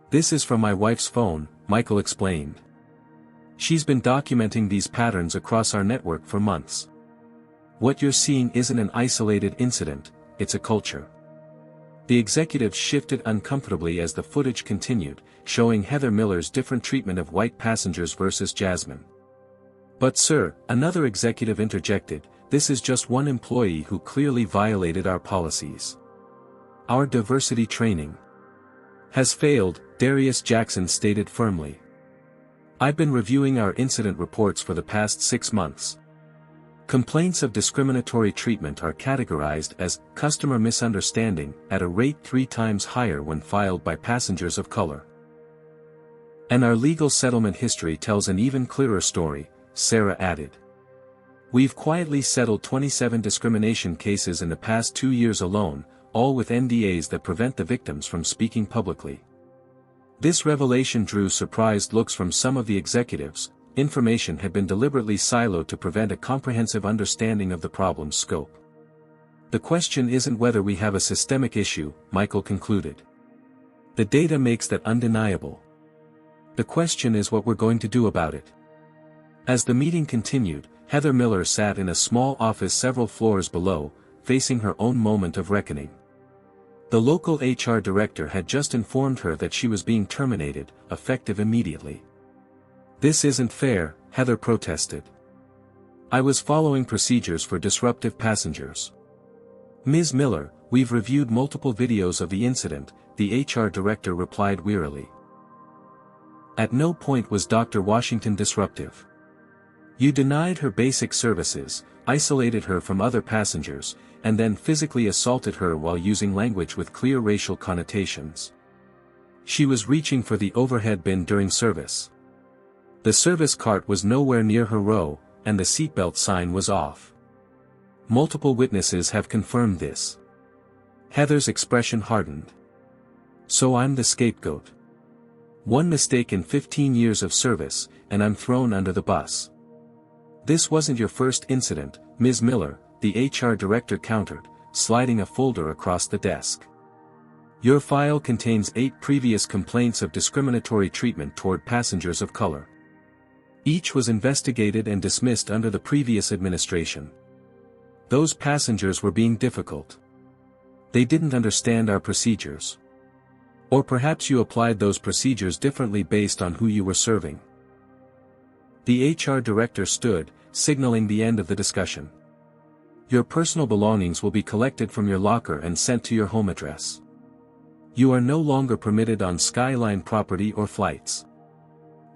This is from my wife's phone, Michael explained. She's been documenting these patterns across our network for months. What you're seeing isn't an isolated incident, it's a culture. The executives shifted uncomfortably as the footage continued, showing Heather Miller's different treatment of white passengers versus Jasmine. But sir, another executive interjected, this is just one employee who clearly violated our policies. Our diversity training has failed, Darius Jackson stated firmly. I've been reviewing our incident reports for the past 6 months. Complaints of discriminatory treatment are categorized as customer misunderstanding at a rate 3 times higher when filed by passengers of color. And our legal settlement history tells an even clearer story, Sarah added. We've quietly settled 27 discrimination cases in the past 2 years alone, all with NDAs that prevent the victims from speaking publicly. This revelation drew surprised looks from some of the executives. Information had been deliberately siloed to prevent a comprehensive understanding of the problem's scope. The question isn't whether we have a systemic issue, Michael concluded. The data makes that undeniable. The question is what we're going to do about it. As the meeting continued, Heather Miller sat in a small office several floors below, facing her own moment of reckoning. The local HR director had just informed her that she was being terminated, effective immediately. This isn't fair, Heather protested. I was following procedures for disruptive passengers. Ms. Miller, we've reviewed multiple videos of the incident, the HR director replied wearily. At no point was Dr. Washington disruptive. You denied her basic services, isolated her from other passengers, and then physically assaulted her while using language with clear racial connotations. She was reaching for the overhead bin during service. The service cart was nowhere near her row, and the seatbelt sign was off. Multiple witnesses have confirmed this. Heather's expression hardened. So I'm the scapegoat. One mistake in 15 years of service, and I'm thrown under the bus. This wasn't your first incident, Ms. Miller, the HR director countered, sliding a folder across the desk. Your file contains 8 previous complaints of discriminatory treatment toward passengers of color. Each was investigated and dismissed under the previous administration. Those passengers were being difficult. They didn't understand our procedures. Or perhaps you applied those procedures differently based on who you were serving. The HR director stood, signaling the end of the discussion. Your personal belongings will be collected from your locker and sent to your home address. You are no longer permitted on Skyline property or flights.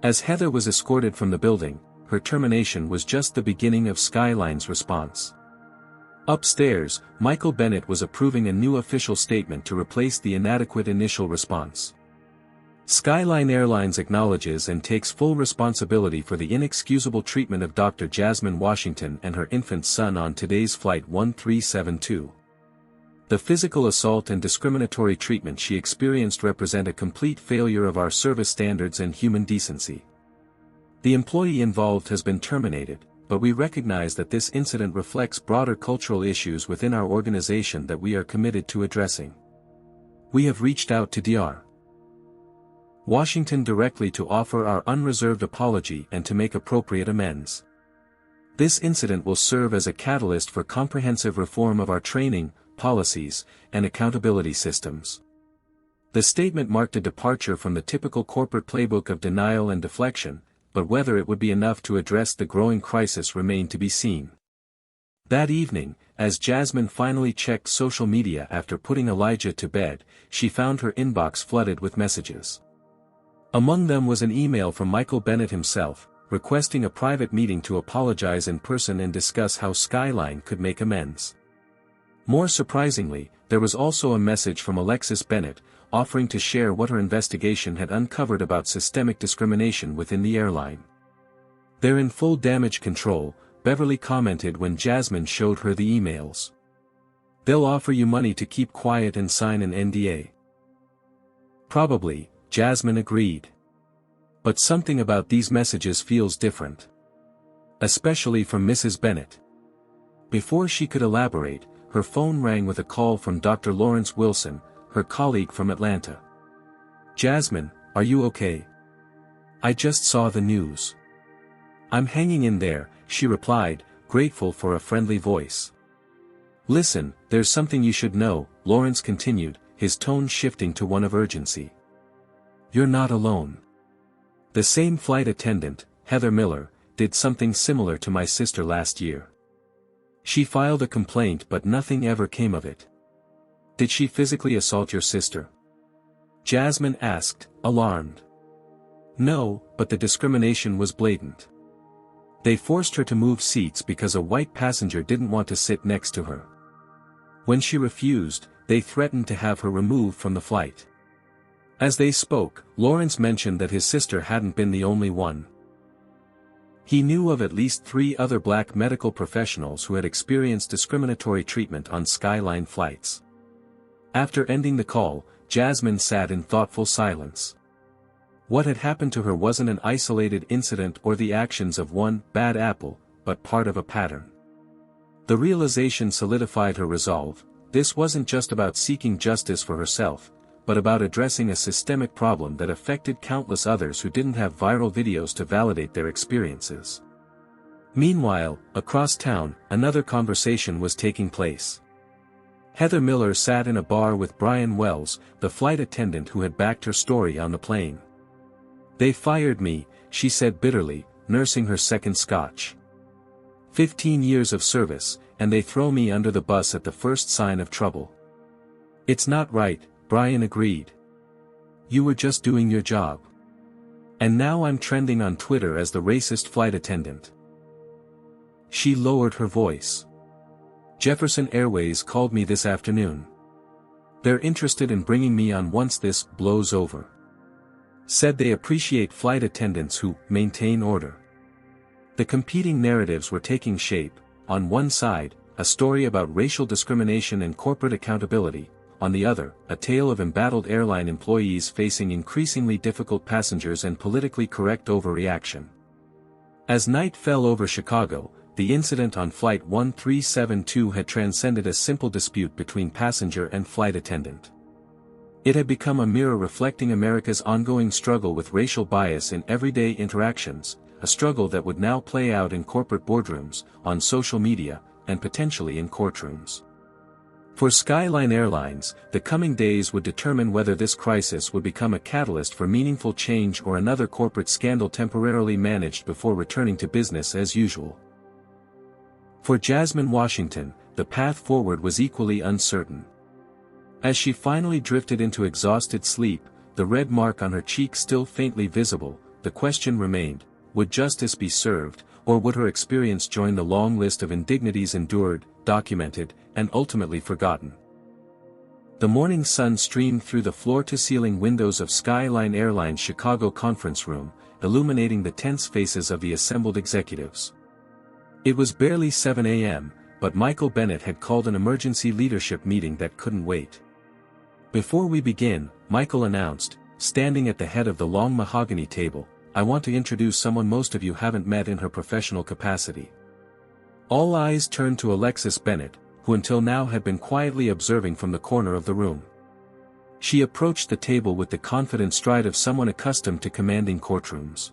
As Heather was escorted from the building, her termination was just the beginning of Skyline's response. Upstairs, Michael Bennett was approving a new official statement to replace the inadequate initial response. Skyline Airlines acknowledges and takes full responsibility for the inexcusable treatment of Dr. Jasmine Washington and her infant son on today's Flight 1372. The physical assault and discriminatory treatment she experienced represent a complete failure of our service standards and human decency. The employee involved has been terminated, but we recognize that this incident reflects broader cultural issues within our organization that we are committed to addressing. We have reached out to Dr. Washington directly to offer our unreserved apology and to make appropriate amends. This incident will serve as a catalyst for comprehensive reform of our training, policies, and accountability systems. The statement marked a departure from the typical corporate playbook of denial and deflection, but whether it would be enough to address the growing crisis remained to be seen. That evening, as Jasmine finally checked social media after putting Elijah to bed, she found her inbox flooded with messages. Among them was an email from Michael Bennett himself, requesting a private meeting to apologize in person and discuss how Skyline could make amends. More surprisingly, there was also a message from Alexis Bennett, offering to share what her investigation had uncovered about systemic discrimination within the airline. "They're in full damage control," Beverly commented when Jasmine showed her the emails. "They'll offer you money to keep quiet and sign an NDA." "Probably," Jasmine agreed. "But something about these messages feels different. Especially from Mrs. Bennett." Before she could elaborate, her phone rang with a call from Dr. Lawrence Wilson, her colleague from Atlanta. "Jasmine, are you okay? I just saw the news." "I'm hanging in there," she replied, grateful for a friendly voice. "Listen, there's something you should know," Lawrence continued, his tone shifting to one of urgency. "You're not alone. The same flight attendant, Heather Miller, did something similar to my sister last year. She filed a complaint but nothing ever came of it." "Did she physically assault your sister?" Jasmine asked, alarmed. "No, but the discrimination was blatant. They forced her to move seats because a white passenger didn't want to sit next to her. When she refused, they threatened to have her removed from the flight." As they spoke, Lawrence mentioned that his sister hadn't been the only one. He knew of at least 3 other black medical professionals who had experienced discriminatory treatment on Skyline flights. After ending the call, Jasmine sat in thoughtful silence. What had happened to her wasn't an isolated incident or the actions of one bad apple, but part of a pattern. The realization solidified her resolve. This wasn't just about seeking justice for herself, but about addressing a systemic problem that affected countless others who didn't have viral videos to validate their experiences. Meanwhile, across town, another conversation was taking place. Heather Miller sat in a bar with Brian Wells, the flight attendant who had backed her story on the plane. "They fired me," she said bitterly, nursing her second scotch. 15 years of service, and they throw me under the bus at the first sign of trouble." "It's not right," Brian agreed. "You were just doing your job. And now I'm trending on Twitter as the racist flight attendant." She lowered her voice. "Jefferson Airways called me this afternoon. They're interested in bringing me on once this blows over. Said they appreciate flight attendants who maintain order." The competing narratives were taking shape. On one side, a story about racial discrimination and corporate accountability. On the other, a tale of embattled airline employees facing increasingly difficult passengers and politically correct overreaction. As night fell over Chicago, the incident on Flight 1372 had transcended a simple dispute between passenger and flight attendant. It had become a mirror reflecting America's ongoing struggle with racial bias in everyday interactions, a struggle that would now play out in corporate boardrooms, on social media, and potentially in courtrooms. For Skyline Airlines, the coming days would determine whether this crisis would become a catalyst for meaningful change or another corporate scandal temporarily managed before returning to business as usual. For Jasmine Washington, the path forward was equally uncertain. As she finally drifted into exhausted sleep, the red mark on her cheek still faintly visible, the question remained, would justice be served, or would her experience join the long list of indignities endured, documented, and ultimately forgotten? The morning sun streamed through the floor-to-ceiling windows of Skyline Airlines' Chicago conference room, illuminating the tense faces of the assembled executives. It was barely 7 a.m., but Michael Bennett had called an emergency leadership meeting that couldn't wait. "Before we begin," Michael announced, standing at the head of the long mahogany table, "I want to introduce someone most of you haven't met in her professional capacity." All eyes turned to Alexis Bennett, who until now had been quietly observing from the corner of the room. She approached the table with the confident stride of someone accustomed to commanding courtrooms.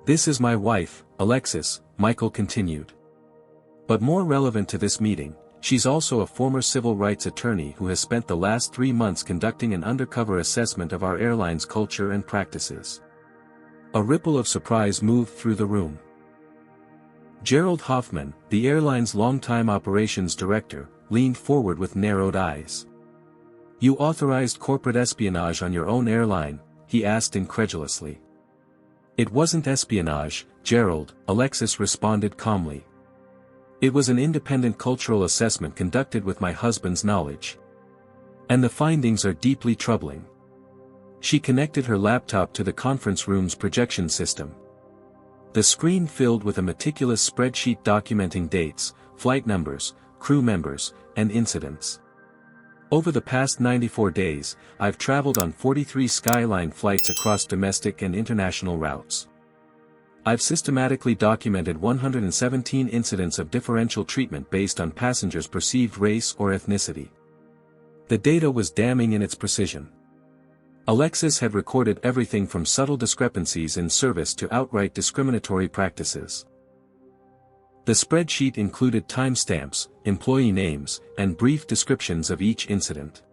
"This is my wife, Alexis," Michael continued. "But more relevant to this meeting, she's also a former civil rights attorney who has spent the last 3 months conducting an undercover assessment of our airline's culture and practices." A ripple of surprise moved through the room. Gerald Hoffman, the airline's longtime operations director, leaned forward with narrowed eyes. "You authorized corporate espionage on your own airline, he asked incredulously. It wasn't espionage, Gerald, Alexis responded calmly. It was an independent cultural assessment conducted with my husband's knowledge. And the findings are deeply troubling. She connected her laptop to the conference room's projection system. The screen filled with a meticulous spreadsheet documenting dates, flight numbers, crew members, and incidents. Over the past 94 days, I've traveled on 43 Skyline flights across domestic and international routes. I've systematically documented 117 incidents of differential treatment based on passengers' perceived race or ethnicity. The data was damning in its precision. Alexis had recorded everything from subtle discrepancies in service to outright discriminatory practices. The spreadsheet included timestamps, employee names, and brief descriptions of each incident.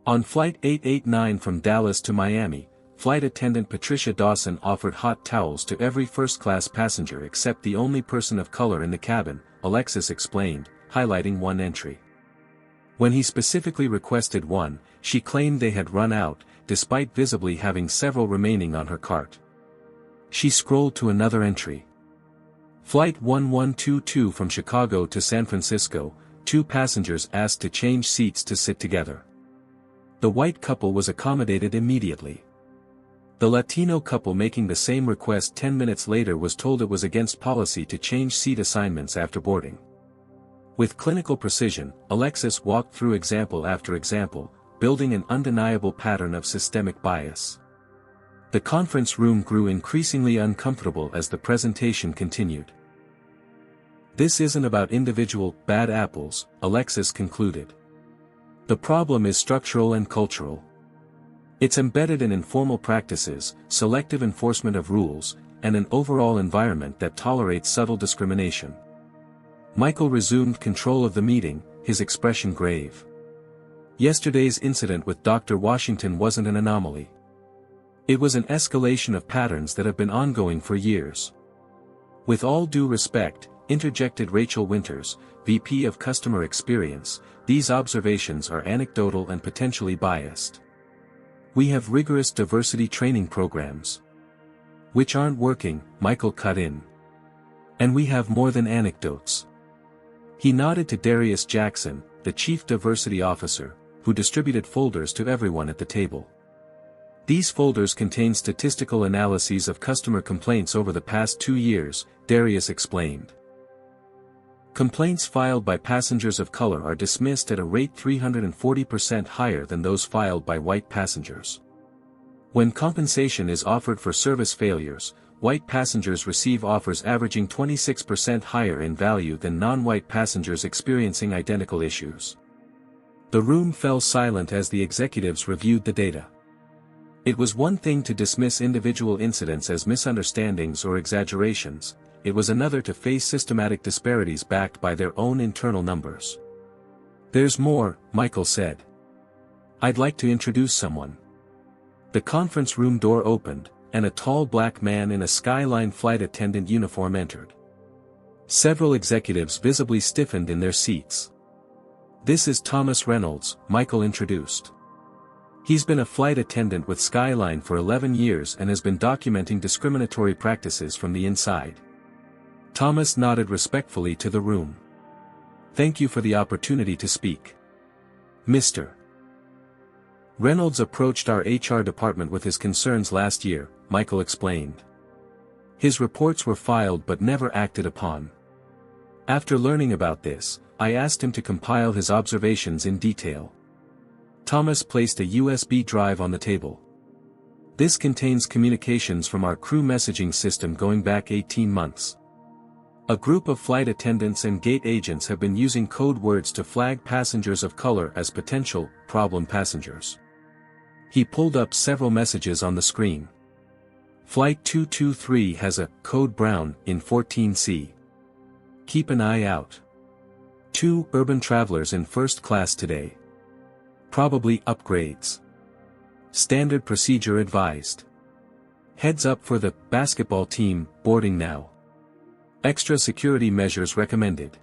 On Flight 889 from Dallas to Miami, flight attendant Patricia Dawson offered hot towels to every first-class passenger except the only person of color in the cabin, Alexis explained, highlighting one entry. When he specifically requested one, she claimed they had run out, despite visibly having several remaining on her cart. She scrolled to another entry. Flight 1122 from Chicago to San Francisco, 2 passengers asked to change seats to sit together. The white couple was accommodated immediately. The Latino couple making the same request 10 minutes later was told it was against policy to change seat assignments after boarding. With clinical precision, Alexis walked through example after example, building an undeniable pattern of systemic bias. The conference room grew increasingly uncomfortable as the presentation continued. This isn't about individual, bad apples, Alexis concluded. The problem is structural and cultural. It's embedded in informal practices, selective enforcement of rules, and an overall environment that tolerates subtle discrimination. Michael resumed control of the meeting, his expression grave. Yesterday's incident with Dr. Washington wasn't an anomaly. It was an escalation of patterns that have been ongoing for years. With all due respect, interjected Rachel Winters, VP of Customer Experience, these observations are anecdotal and potentially biased. We have rigorous diversity training programs. Which aren't working, Michael cut in. And we have more than anecdotes. He nodded to Darius Jackson, the Chief Diversity Officer, who distributed folders to everyone at the table. These folders contain statistical analyses of customer complaints over the past 2 years, Darius explained. Complaints filed by passengers of color are dismissed at a rate 340% higher than those filed by white passengers. When compensation is offered for service failures, white passengers receive offers averaging 26% higher in value than non-white passengers experiencing identical issues. The room fell silent as the executives reviewed the data. It was one thing to dismiss individual incidents as misunderstandings or exaggerations, it was another to face systematic disparities backed by their own internal numbers. There's more, Michael said. I'd like to introduce someone. The conference room door opened, and a tall black man in a Skyline flight attendant uniform entered. Several executives visibly stiffened in their seats. This is Thomas Reynolds, Michael introduced. He's been a flight attendant with Skyline for 11 years and has been documenting discriminatory practices from the inside. Thomas nodded respectfully to the room. Thank you for the opportunity to speak. Mr. Reynolds approached our HR department with his concerns last year, Michael explained. His reports were filed but never acted upon. After learning about this, I asked him to compile his observations in detail. Thomas placed a USB drive on the table. This contains communications from our crew messaging system going back 18 months. A group of flight attendants and gate agents have been using code words to flag passengers of color as potential, problem passengers. He pulled up several messages on the screen. Flight 223 has a code brown in 14C. Keep an eye out. 2 urban travelers in first class today. Probably upgrades. Standard procedure advised. Heads up for the basketball team, boarding now. Extra security measures recommended.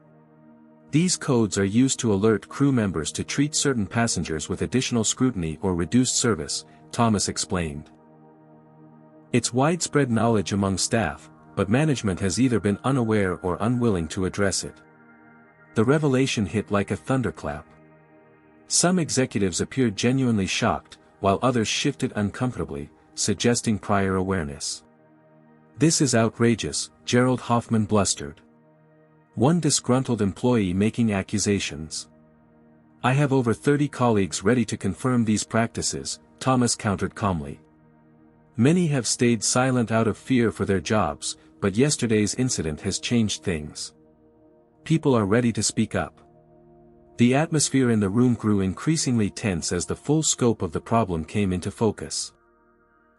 These codes are used to alert crew members to treat certain passengers with additional scrutiny or reduced service, Thomas explained. It's widespread knowledge among staff, but management has either been unaware or unwilling to address it. The revelation hit like a thunderclap. Some executives appeared genuinely shocked, while others shifted uncomfortably, suggesting prior awareness. "This is outrageous," Gerald Hoffman blustered. One disgruntled employee making accusations. "I have over 30 colleagues ready to confirm these practices," Thomas countered calmly. "Many have stayed silent out of fear for their jobs, but yesterday's incident has changed things. People are ready to speak up." The atmosphere in the room grew increasingly tense as the full scope of the problem came into focus.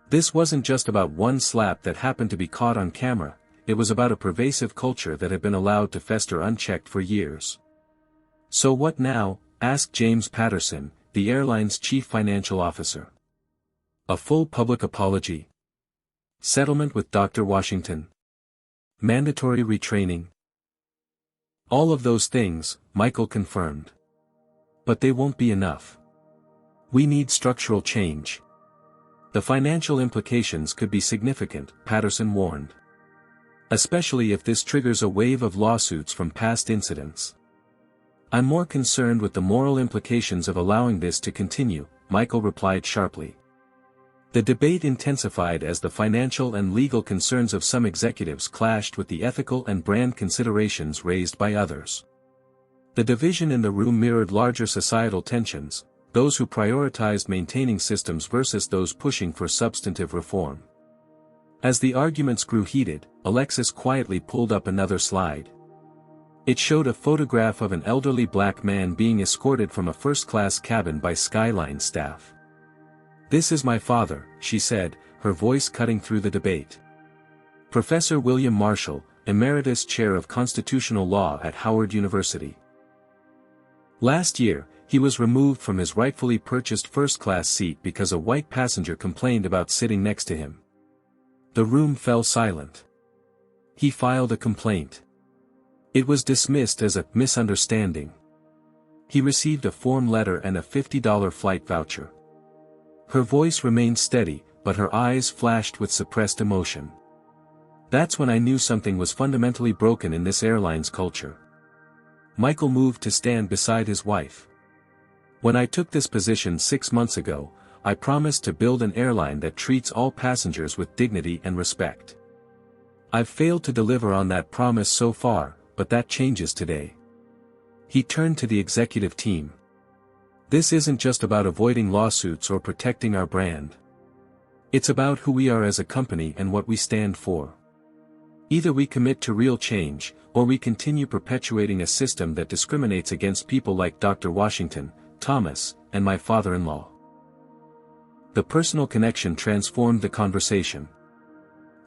This wasn't just about one slap that happened to be caught on camera, it was about a pervasive culture that had been allowed to fester unchecked for years. "So what now?" asked James Patterson, the airline's chief financial officer. "A full public apology? Settlement with Dr. Washington? Mandatory retraining?" "All of those things," Michael confirmed. "But they won't be enough. We need structural change. The financial implications could be significant," Patterson warned. "Especially if this triggers a wave of lawsuits from past incidents." "I'm more concerned with the moral implications of allowing this to continue," Michael replied sharply. The debate intensified as the financial and legal concerns of some executives clashed with the ethical and brand considerations raised by others. The division in the room mirrored larger societal tensions, those who prioritized maintaining systems versus those pushing for substantive reform. As the arguments grew heated, Alexis quietly pulled up another slide. It showed a photograph of an elderly black man being escorted from a first-class cabin by Skyline staff. "This is my father," she said, her voice cutting through the debate. Professor William Marshall, Emeritus Chair of Constitutional Law at Howard University. Last year, he was removed from his rightfully purchased first-class seat because a white passenger complained about sitting next to him. The room fell silent. He filed a complaint. It was dismissed as a misunderstanding. He received a form letter and a $50 flight voucher. Her voice remained steady, but her eyes flashed with suppressed emotion. "That's when I knew something was fundamentally broken in this airline's culture." Michael moved to stand beside his wife. "When I took this position 6 months ago, I promised to build an airline that treats all passengers with dignity and respect. I've failed to deliver on that promise so far, but that changes today." He turned to the executive team. "This isn't just about avoiding lawsuits or protecting our brand. It's about who we are as a company and what we stand for. Either we commit to real change, or we continue perpetuating a system that discriminates against people like Dr. Washington, Thomas, and my father-in-law." The personal connection transformed the conversation.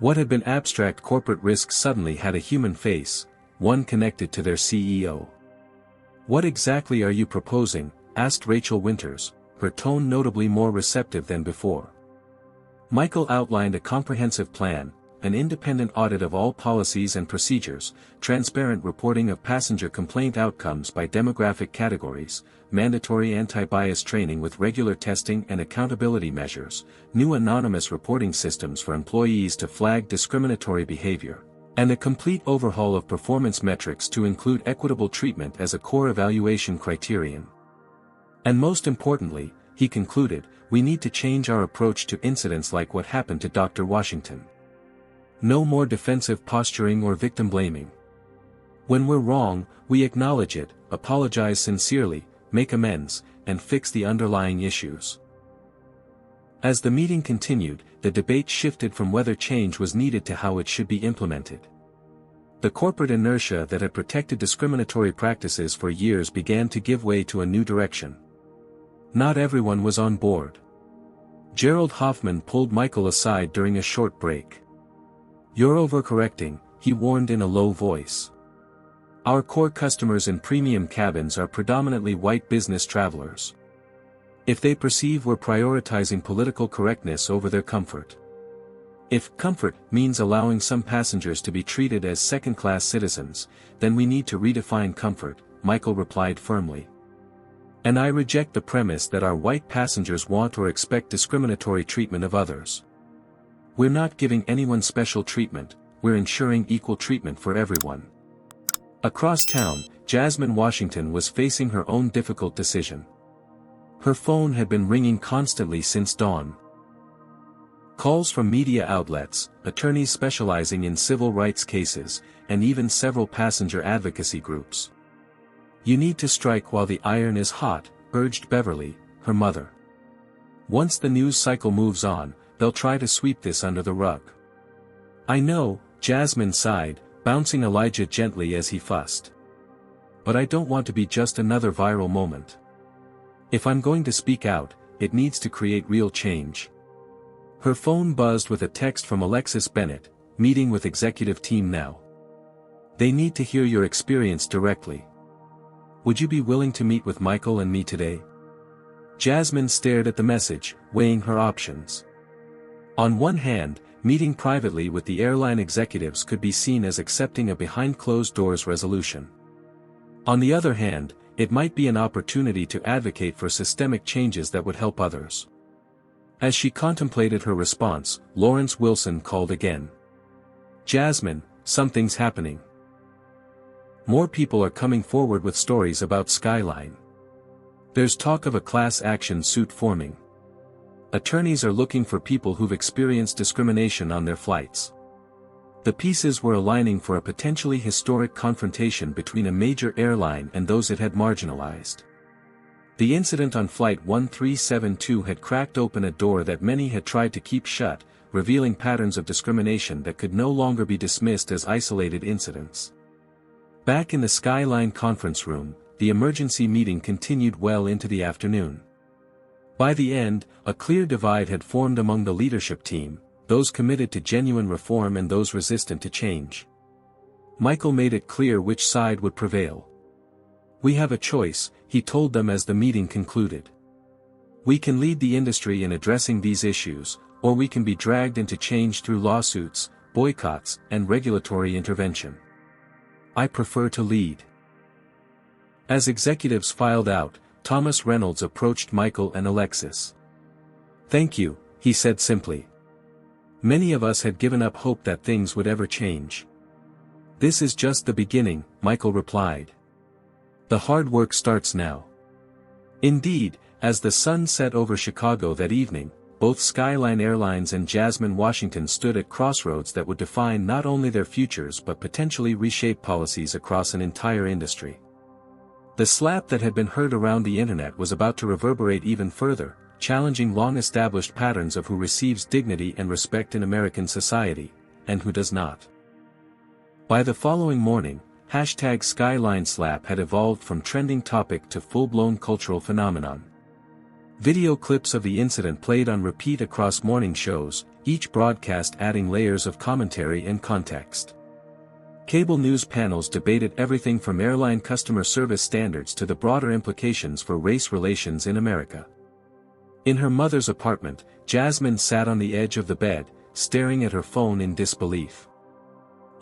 What had been abstract corporate risks suddenly had a human face, one connected to their CEO. "What exactly are you proposing?" asked Rachel Winters, her tone notably more receptive than before. Michael outlined a comprehensive plan, an independent audit of all policies and procedures, transparent reporting of passenger complaint outcomes by demographic categories, mandatory anti-bias training with regular testing and accountability measures, new anonymous reporting systems for employees to flag discriminatory behavior, and a complete overhaul of performance metrics to include equitable treatment as a core evaluation criterion. And most importantly, he concluded, we need to change our approach to incidents like what happened to Dr. Washington. No more defensive posturing or victim blaming. When we're wrong, we acknowledge it, apologize sincerely, make amends, and fix the underlying issues. As the meeting continued, the debate shifted from whether change was needed to how it should be implemented. The corporate inertia that had protected discriminatory practices for years began to give way to a new direction. Not everyone was on board. Gerald Hoffman pulled Michael aside during a short break. "You're overcorrecting," he warned in a low voice. "Our core customers in premium cabins are predominantly white business travelers. If they perceive we're prioritizing political correctness over their comfort. If comfort means allowing some passengers to be treated as second-class citizens, then we need to redefine comfort," Michael replied firmly. "And I reject the premise that our white passengers want or expect discriminatory treatment of others." We're not giving anyone special treatment, we're ensuring equal treatment for everyone. Across town, Jasmine Washington was facing her own difficult decision. Her phone had been ringing constantly since dawn. Calls from media outlets, attorneys specializing in civil rights cases, and even several passenger advocacy groups. "You need to strike while the iron is hot," urged Beverly, her mother. "Once the news cycle moves on, they'll try to sweep this under the rug." "I know," Jasmine sighed, bouncing Elijah gently as he fussed. "But I don't want to be just another viral moment. If I'm going to speak out, it needs to create real change." Her phone buzzed with a text from Alexis Bennett, "Meeting with executive team now. They need to hear your experience directly. Would you be willing to meet with Michael and me today?" Jasmine stared at the message, weighing her options. On one hand, meeting privately with the airline executives could be seen as accepting a behind-closed-doors resolution. On the other hand, it might be an opportunity to advocate for systemic changes that would help others. As she contemplated her response, Lawrence Wilson called again. "Jasmine, something's happening. More people are coming forward with stories about Skyline. There's talk of a class action suit forming. Attorneys are looking for people who've experienced discrimination on their flights." The pieces were aligning for a potentially historic confrontation between a major airline and those it had marginalized. The incident on Flight 1372 had cracked open a door that many had tried to keep shut, revealing patterns of discrimination that could no longer be dismissed as isolated incidents. Back in the Skyline conference room, the emergency meeting continued well into the afternoon. By the end, a clear divide had formed among the leadership team, those committed to genuine reform and those resistant to change. Michael made it clear which side would prevail. "We have a choice," he told them as the meeting concluded. "We can lead the industry in addressing these issues, or we can be dragged into change through lawsuits, boycotts, and regulatory intervention. I prefer to lead." As executives filed out, Thomas Reynolds approached Michael and Alexis. "Thank you," he said simply. "Many of us had given up hope that things would ever change." "This is just the beginning," Michael replied. "The hard work starts now." Indeed, as the sun set over Chicago that evening, both Skyline Airlines and Jasmine Washington stood at crossroads that would define not only their futures but potentially reshape policies across an entire industry. The slap that had been heard around the internet was about to reverberate even further, challenging long-established patterns of who receives dignity and respect in American society, and who does not. By the following morning, #SkylineSlap had evolved from trending topic to full-blown cultural phenomenon. Video clips of the incident played on repeat across morning shows, each broadcast adding layers of commentary and context. Cable news panels debated everything from airline customer service standards to the broader implications for race relations in America. In her mother's apartment, Jasmine sat on the edge of the bed, staring at her phone in disbelief.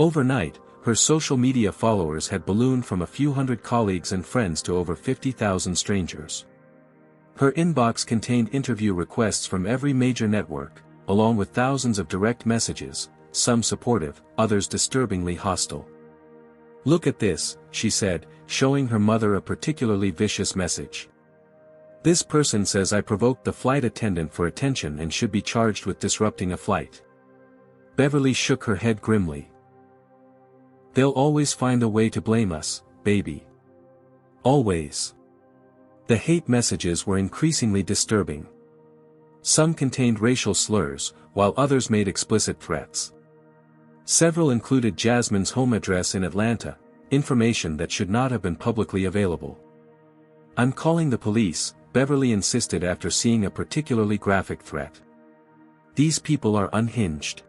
Overnight, her social media followers had ballooned from a few hundred colleagues and friends to over 50,000 strangers. Her inbox contained interview requests from every major network, along with thousands of direct messages, some supportive, others disturbingly hostile. "Look at this," she said, showing her mother a particularly vicious message. "This person says I provoked the flight attendant for attention and should be charged with disrupting a flight." Beverly shook her head grimly. "They'll always find a way to blame us, baby. Always." The hate messages were increasingly disturbing. Some contained racial slurs, while others made explicit threats. Several included Jasmine's home address in Atlanta, information that should not have been publicly available. "I'm calling the police," Beverly insisted after seeing a particularly graphic threat. "These people are unhinged."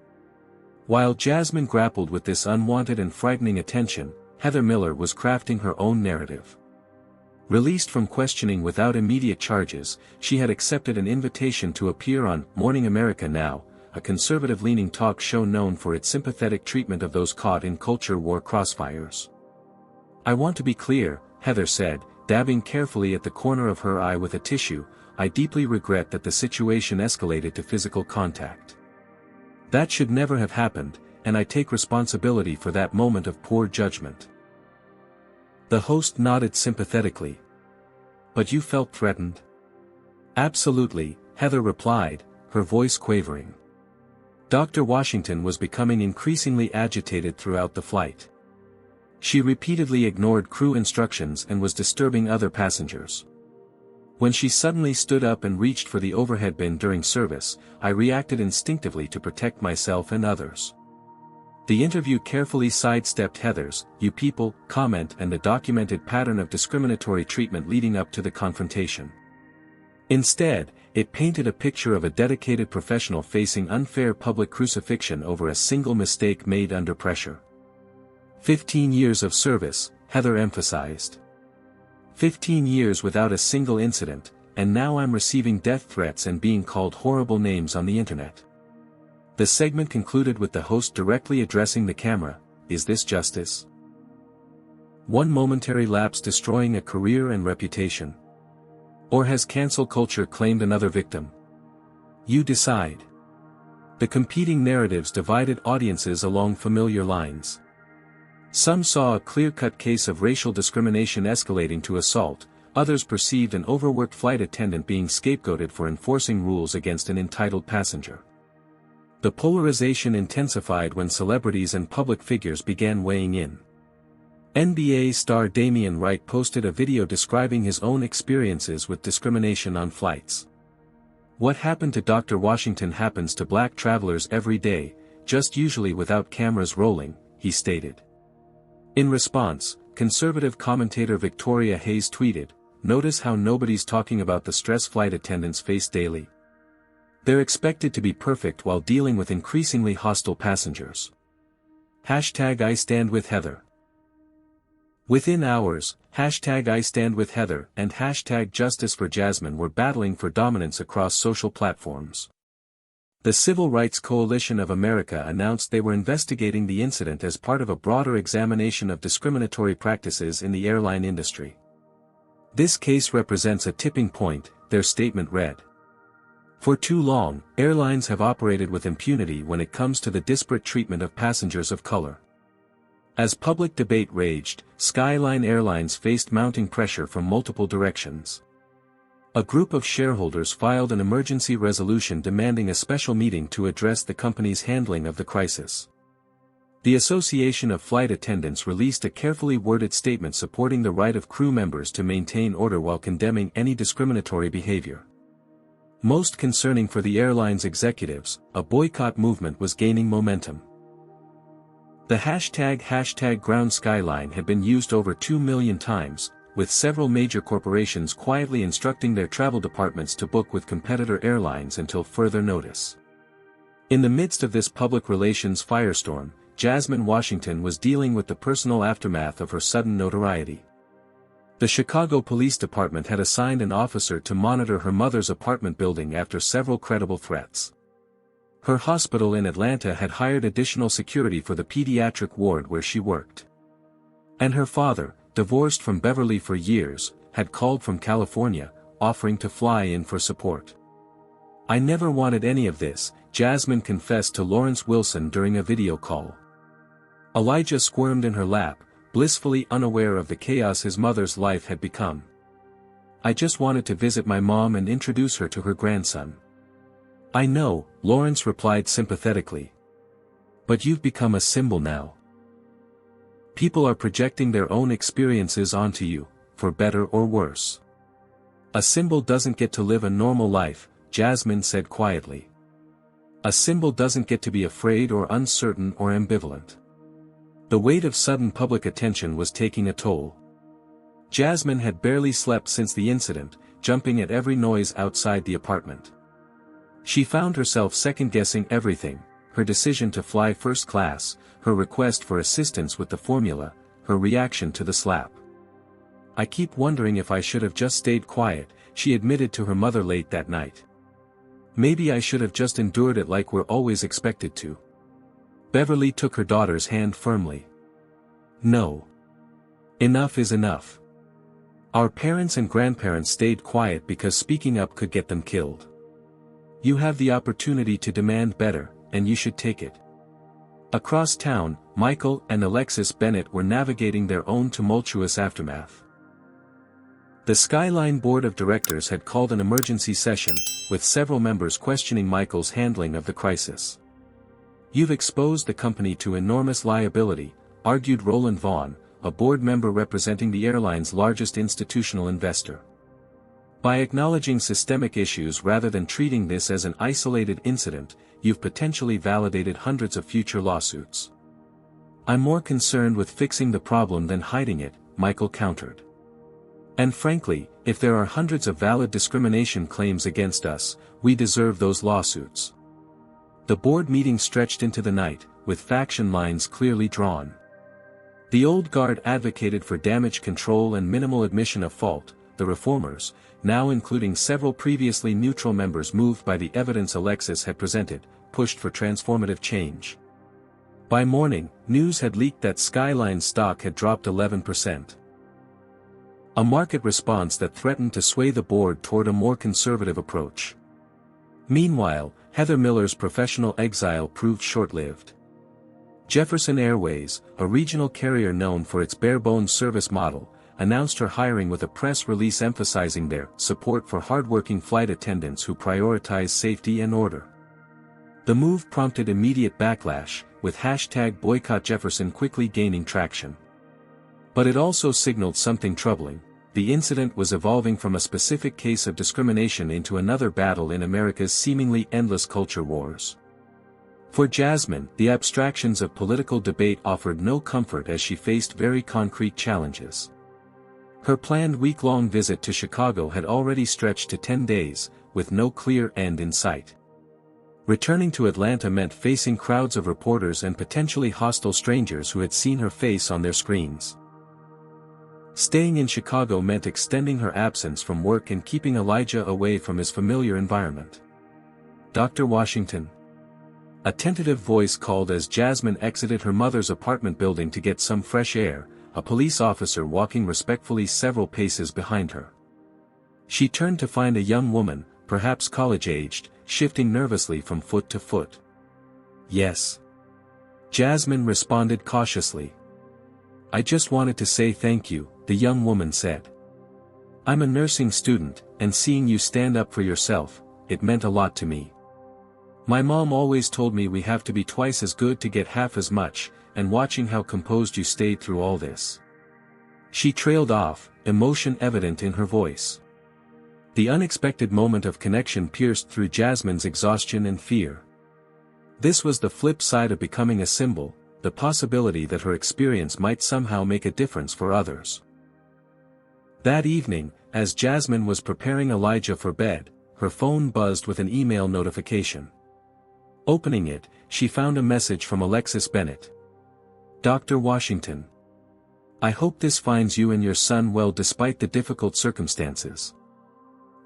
While Jasmine grappled with this unwanted and frightening attention, Heather Miller was crafting her own narrative. Released from questioning without immediate charges, she had accepted an invitation to appear on Morning America Now, a conservative-leaning talk show known for its sympathetic treatment of those caught in culture war crossfires. "I want to be clear," Heather said, dabbing carefully at the corner of her eye with a tissue, "I deeply regret that the situation escalated to physical contact. That should never have happened, and I take responsibility for that moment of poor judgment." The host nodded sympathetically. "But you felt threatened?" "Absolutely," Heather replied, her voice quavering. Dr. Washington was becoming increasingly agitated throughout the flight. She repeatedly ignored crew instructions and was disturbing other passengers. When she suddenly stood up and reached for the overhead bin during service, I reacted instinctively to protect myself and others. The interview carefully sidestepped Heather's "you people" comment and the documented pattern of discriminatory treatment leading up to the confrontation. Instead, it painted a picture of a dedicated professional facing unfair public crucifixion over a single mistake made under pressure. 15 years of service, Heather emphasized. 15 years without a single incident, and now I'm receiving death threats and being called horrible names on the internet. The segment concluded with the host directly addressing the camera, "Is this justice? One momentary lapse destroying a career and reputation? Or has cancel culture claimed another victim? You decide." The competing narratives divided audiences along familiar lines. Some saw a clear-cut case of racial discrimination escalating to assault, others perceived an overworked flight attendant being scapegoated for enforcing rules against an entitled passenger. The polarization intensified when celebrities and public figures began weighing in. NBA star Damian Wright posted a video describing his own experiences with discrimination on flights. "What happened to Dr. Washington happens to black travelers every day, just usually without cameras rolling," he stated. In response, conservative commentator Victoria Hayes tweeted, "Notice how nobody's talking about the stress flight attendants face daily. They're expected to be perfect while dealing with increasingly hostile passengers. #IStandWithHeather." Within hours, #IStandWithHeather and #JusticeForJasmine were battling for dominance across social platforms. The Civil Rights Coalition of America announced they were investigating the incident as part of a broader examination of discriminatory practices in the airline industry. "This case represents a tipping point," their statement read. "For too long, airlines have operated with impunity when it comes to the disparate treatment of passengers of color." As public debate raged, Skyline Airlines faced mounting pressure from multiple directions. A group of shareholders filed an emergency resolution demanding a special meeting to address the company's handling of the crisis. The Association of Flight Attendants released a carefully worded statement supporting the right of crew members to maintain order while condemning any discriminatory behavior. Most concerning for the airline's executives, a boycott movement was gaining momentum. The #GroundSkyline had been used over 2 million times, with several major corporations quietly instructing their travel departments to book with competitor airlines until further notice. In the midst of this public relations firestorm, Jasmine Washington was dealing with the personal aftermath of her sudden notoriety. The Chicago Police Department had assigned an officer to monitor her mother's apartment building after several credible threats. Her hospital in Atlanta had hired additional security for the pediatric ward where she worked. And her father, divorced from Beverly for years, had called from California, offering to fly in for support. "I never wanted any of this," Jasmine confessed to Lawrence Wilson during a video call. Elijah squirmed in her lap, blissfully unaware of the chaos his mother's life had become. "I just wanted to visit my mom and introduce her to her grandson." "I know," Lawrence replied sympathetically. "But you've become a symbol now. People are projecting their own experiences onto you, for better or worse. A symbol doesn't get to live a normal life," Jasmine said quietly. "A symbol doesn't get to be afraid or uncertain or ambivalent." The weight of sudden public attention was taking a toll. Jasmine had barely slept since the incident, jumping at every noise outside the apartment. She found herself second-guessing everything: her decision to fly first class, her request for assistance with the formula, her reaction to the slap. "I keep wondering if I should have just stayed quiet," she admitted to her mother late that night. "Maybe I should have just endured it like we're always expected to." Beverly took her daughter's hand firmly. "No. Enough is enough. Our parents and grandparents stayed quiet because speaking up could get them killed. You have the opportunity to demand better," and you should take it. Across town, Michael and Alexis Bennett were navigating their own tumultuous aftermath. The Skyline Board of Directors had called an emergency session, with several members questioning Michael's handling of the crisis. "You've exposed the company to enormous liability," argued Roland Vaughn, a board member representing the airline's largest institutional investor. "By acknowledging systemic issues rather than treating this as an isolated incident, you've potentially validated hundreds of future lawsuits." "I'm more concerned with fixing the problem than hiding it," Michael countered. "And frankly, if there are hundreds of valid discrimination claims against us, we deserve those lawsuits." The board meeting stretched into the night, with faction lines clearly drawn. The old guard advocated for damage control and minimal admission of fault. The reformers, now including several previously neutral members moved by the evidence Alexis had presented, pushed for transformative change. By morning, news had leaked that Skyline stock had dropped 11%. A market response that threatened to sway the board toward a more conservative approach. Meanwhile, Heather Miller's professional exile proved short-lived. Jefferson Airways, a regional carrier known for its bare-bones service model, announced her hiring with a press release emphasizing their support for hardworking flight attendants who prioritize safety and order. The move prompted immediate backlash, with #BoycottJefferson quickly gaining traction. But it also signaled something troubling. The incident was evolving from a specific case of discrimination into another battle in America's seemingly endless culture wars. For Jasmine, the abstractions of political debate offered no comfort as she faced very concrete challenges. Her planned week-long visit to Chicago had already stretched to 10 days, with no clear end in sight. Returning to Atlanta meant facing crowds of reporters and potentially hostile strangers who had seen her face on their screens. Staying in Chicago meant extending her absence from work and keeping Elijah away from his familiar environment. "Dr. Washington?" A tentative voice called as Jasmine exited her mother's apartment building to get some fresh air, a police officer walking respectfully several paces behind her. She turned to find a young woman, perhaps college-aged, shifting nervously from foot to foot. "Yes." Jasmine responded cautiously. "I just wanted to say thank you," the young woman said. "I'm a nursing student, and seeing you stand up for yourself, it meant a lot to me. My mom always told me we have to be twice as good to get half as much, and watching how composed you stayed through all this." She trailed off, emotion evident in her voice. The unexpected moment of connection pierced through Jasmine's exhaustion and fear. This was the flip side of becoming a symbol, the possibility that her experience might somehow make a difference for others. That evening, as Jasmine was preparing Elijah for bed, her phone buzzed with an email notification. Opening it, she found a message from Alexis Bennett. "Dr. Washington. I hope this finds you and your son well despite the difficult circumstances.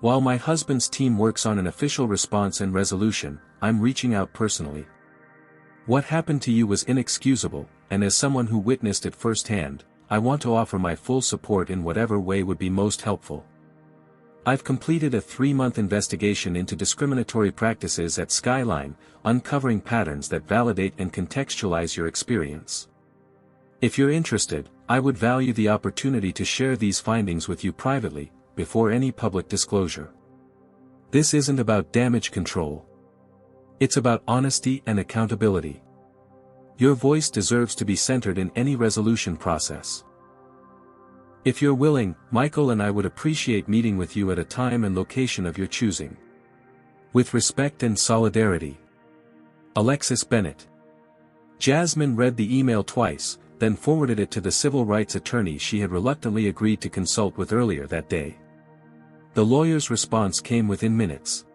While my husband's team works on an official response and resolution, I'm reaching out personally. What happened to you was inexcusable, and as someone who witnessed it firsthand, I want to offer my full support in whatever way would be most helpful. I've completed a 3-month investigation into discriminatory practices at Skyline, uncovering patterns that validate and contextualize your experience. If you're interested, I would value the opportunity to share these findings with you privately, before any public disclosure. This isn't about damage control. It's about honesty and accountability. Your voice deserves to be centered in any resolution process. If you're willing, Michael and I would appreciate meeting with you at a time and location of your choosing. With respect and solidarity. Alexis Bennett." Jasmine read the email twice, then forwarded it to the civil rights attorney she had reluctantly agreed to consult with earlier that day. The lawyer's response came within minutes.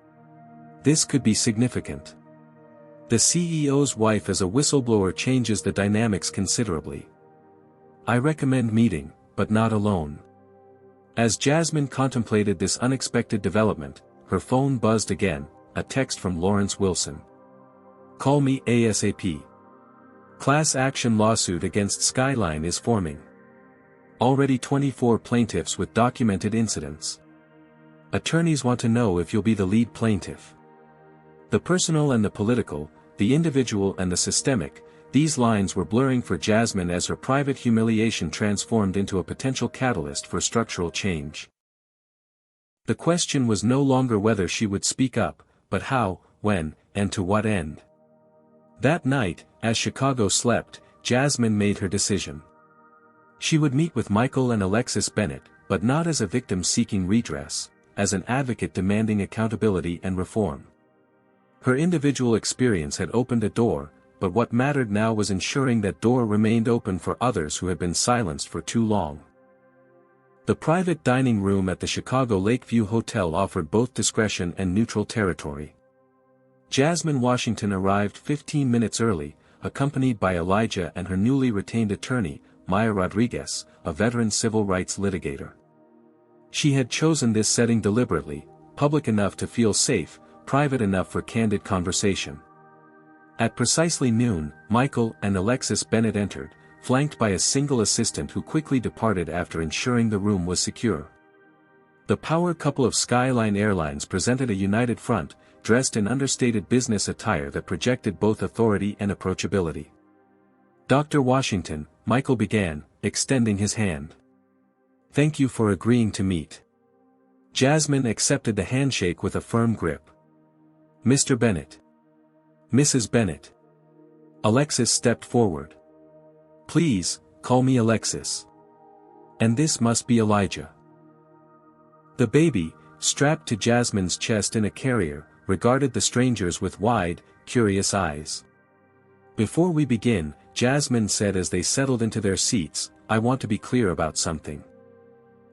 "This could be significant. The CEO's wife as a whistleblower changes the dynamics considerably. I recommend meeting, but not alone." As Jasmine contemplated this unexpected development, her phone buzzed again, a text from Lawrence Wilson. "Call me ASAP. Class action lawsuit against Skyline is forming. Already 24 plaintiffs with documented incidents. Attorneys want to know if you'll be the lead plaintiff. The personal and the political, the individual and the systemic, these lines were blurring for Jasmine as her private humiliation transformed into a potential catalyst for structural change. The question was no longer whether she would speak up, but how, when, and to what end. That night, as Chicago slept, Jasmine made her decision. She would meet with Michael and Alexis Bennett, but not as a victim seeking redress, as an advocate demanding accountability and reform. Her individual experience had opened a door, but what mattered now was ensuring that door remained open for others who had been silenced for too long. The private dining room at the Chicago Lakeview Hotel offered both discretion and neutral territory. Jasmine Washington arrived 15 minutes early, accompanied by Elijah and her newly retained attorney, Maya Rodriguez, a veteran civil rights litigator. She had chosen this setting deliberately, public enough to feel safe, private enough for candid conversation. At precisely noon, Michael and Alexis Bennett entered, flanked by a single assistant who quickly departed after ensuring the room was secure. The power couple of Skyline Airlines presented a united front, dressed in understated business attire that projected both authority and approachability. "Dr. Washington," Michael began, extending his hand. "Thank you for agreeing to meet." Jasmine accepted the handshake with a firm grip. "Mr. Bennett." "Mrs. Bennett." Alexis stepped forward. "Please, call me Alexis. And this must be Elijah." The baby, strapped to Jasmine's chest in a carrier, regarded the strangers with wide, curious eyes. "Before we begin," Jasmine said as they settled into their seats, "I want to be clear about something.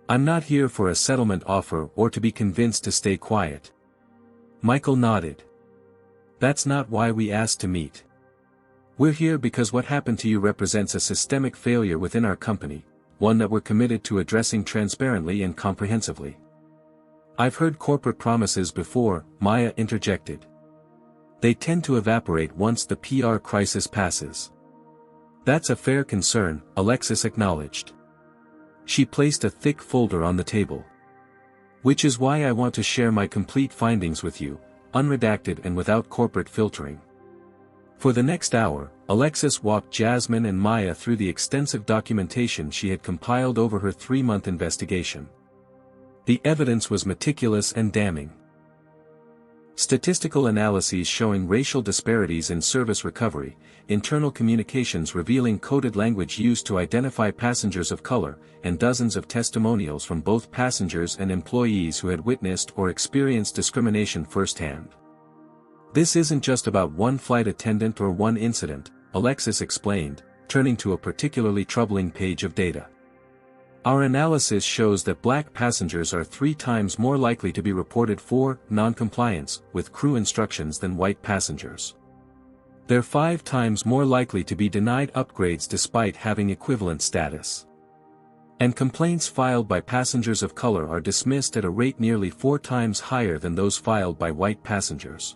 I'm not here for a settlement offer or to be convinced to stay quiet." Michael nodded. "That's not why we asked to meet. We're here because what happened to you represents a systemic failure within our company, one that we're committed to addressing transparently and comprehensively." "I've heard corporate promises before," Maya interjected. "They tend to evaporate once the PR crisis passes." "That's a fair concern," Alexis acknowledged. She placed a thick folder on the table. "Which is why I want to share my complete findings with you, unredacted and without corporate filtering." For the next hour, Alexis walked Jasmine and Maya through the extensive documentation she had compiled over her 3-month investigation. The evidence was meticulous and damning. Statistical analyses showing racial disparities in service recovery, internal communications revealing coded language used to identify passengers of color, and dozens of testimonials from both passengers and employees who had witnessed or experienced discrimination firsthand. "This isn't just about one flight attendant or one incident," Alexis explained, turning to a particularly troubling page of data. "Our analysis shows that black passengers are 3 times more likely to be reported for non-compliance with crew instructions than white passengers. They're 5 times more likely to be denied upgrades despite having equivalent status. And complaints filed by passengers of color are dismissed at a rate nearly 4 times higher than those filed by white passengers."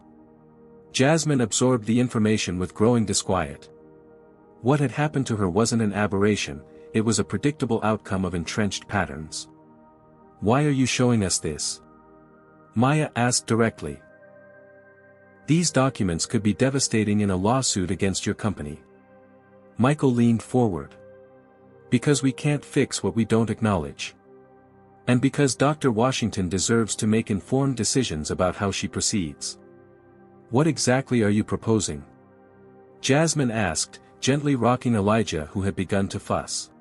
Jasmine absorbed the information with growing disquiet. What had happened to her wasn't an aberration, it was a predictable outcome of entrenched patterns. "Why are you showing us this?" Maya asked directly. "These documents could be devastating in a lawsuit against your company." Michael leaned forward. "Because we can't fix what we don't acknowledge. And because Dr. Washington deserves to make informed decisions about how she proceeds." "What exactly are you proposing?" Jasmine asked, gently rocking Elijah who had begun to fuss.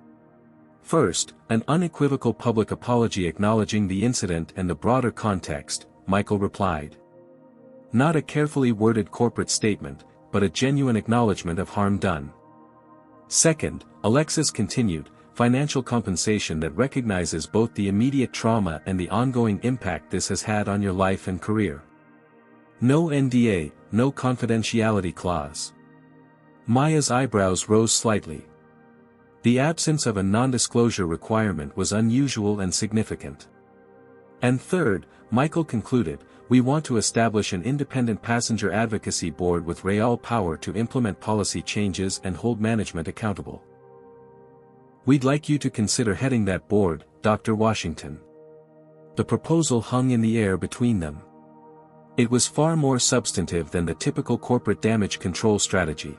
"First, an unequivocal public apology acknowledging the incident and the broader context," Michael replied. "Not a carefully worded corporate statement, but a genuine acknowledgement of harm done. Second," Alexis continued, "financial compensation that recognizes both the immediate trauma and the ongoing impact this has had on your life and career. No NDA, no confidentiality clause." Maya's eyebrows rose slightly. The absence of a non-disclosure requirement was unusual and significant. "And third," Michael concluded, "we want to establish an independent passenger advocacy board with real power to implement policy changes and hold management accountable. We'd like you to consider heading that board, Dr. Washington." The proposal hung in the air between them. It was far more substantive than the typical corporate damage control strategy.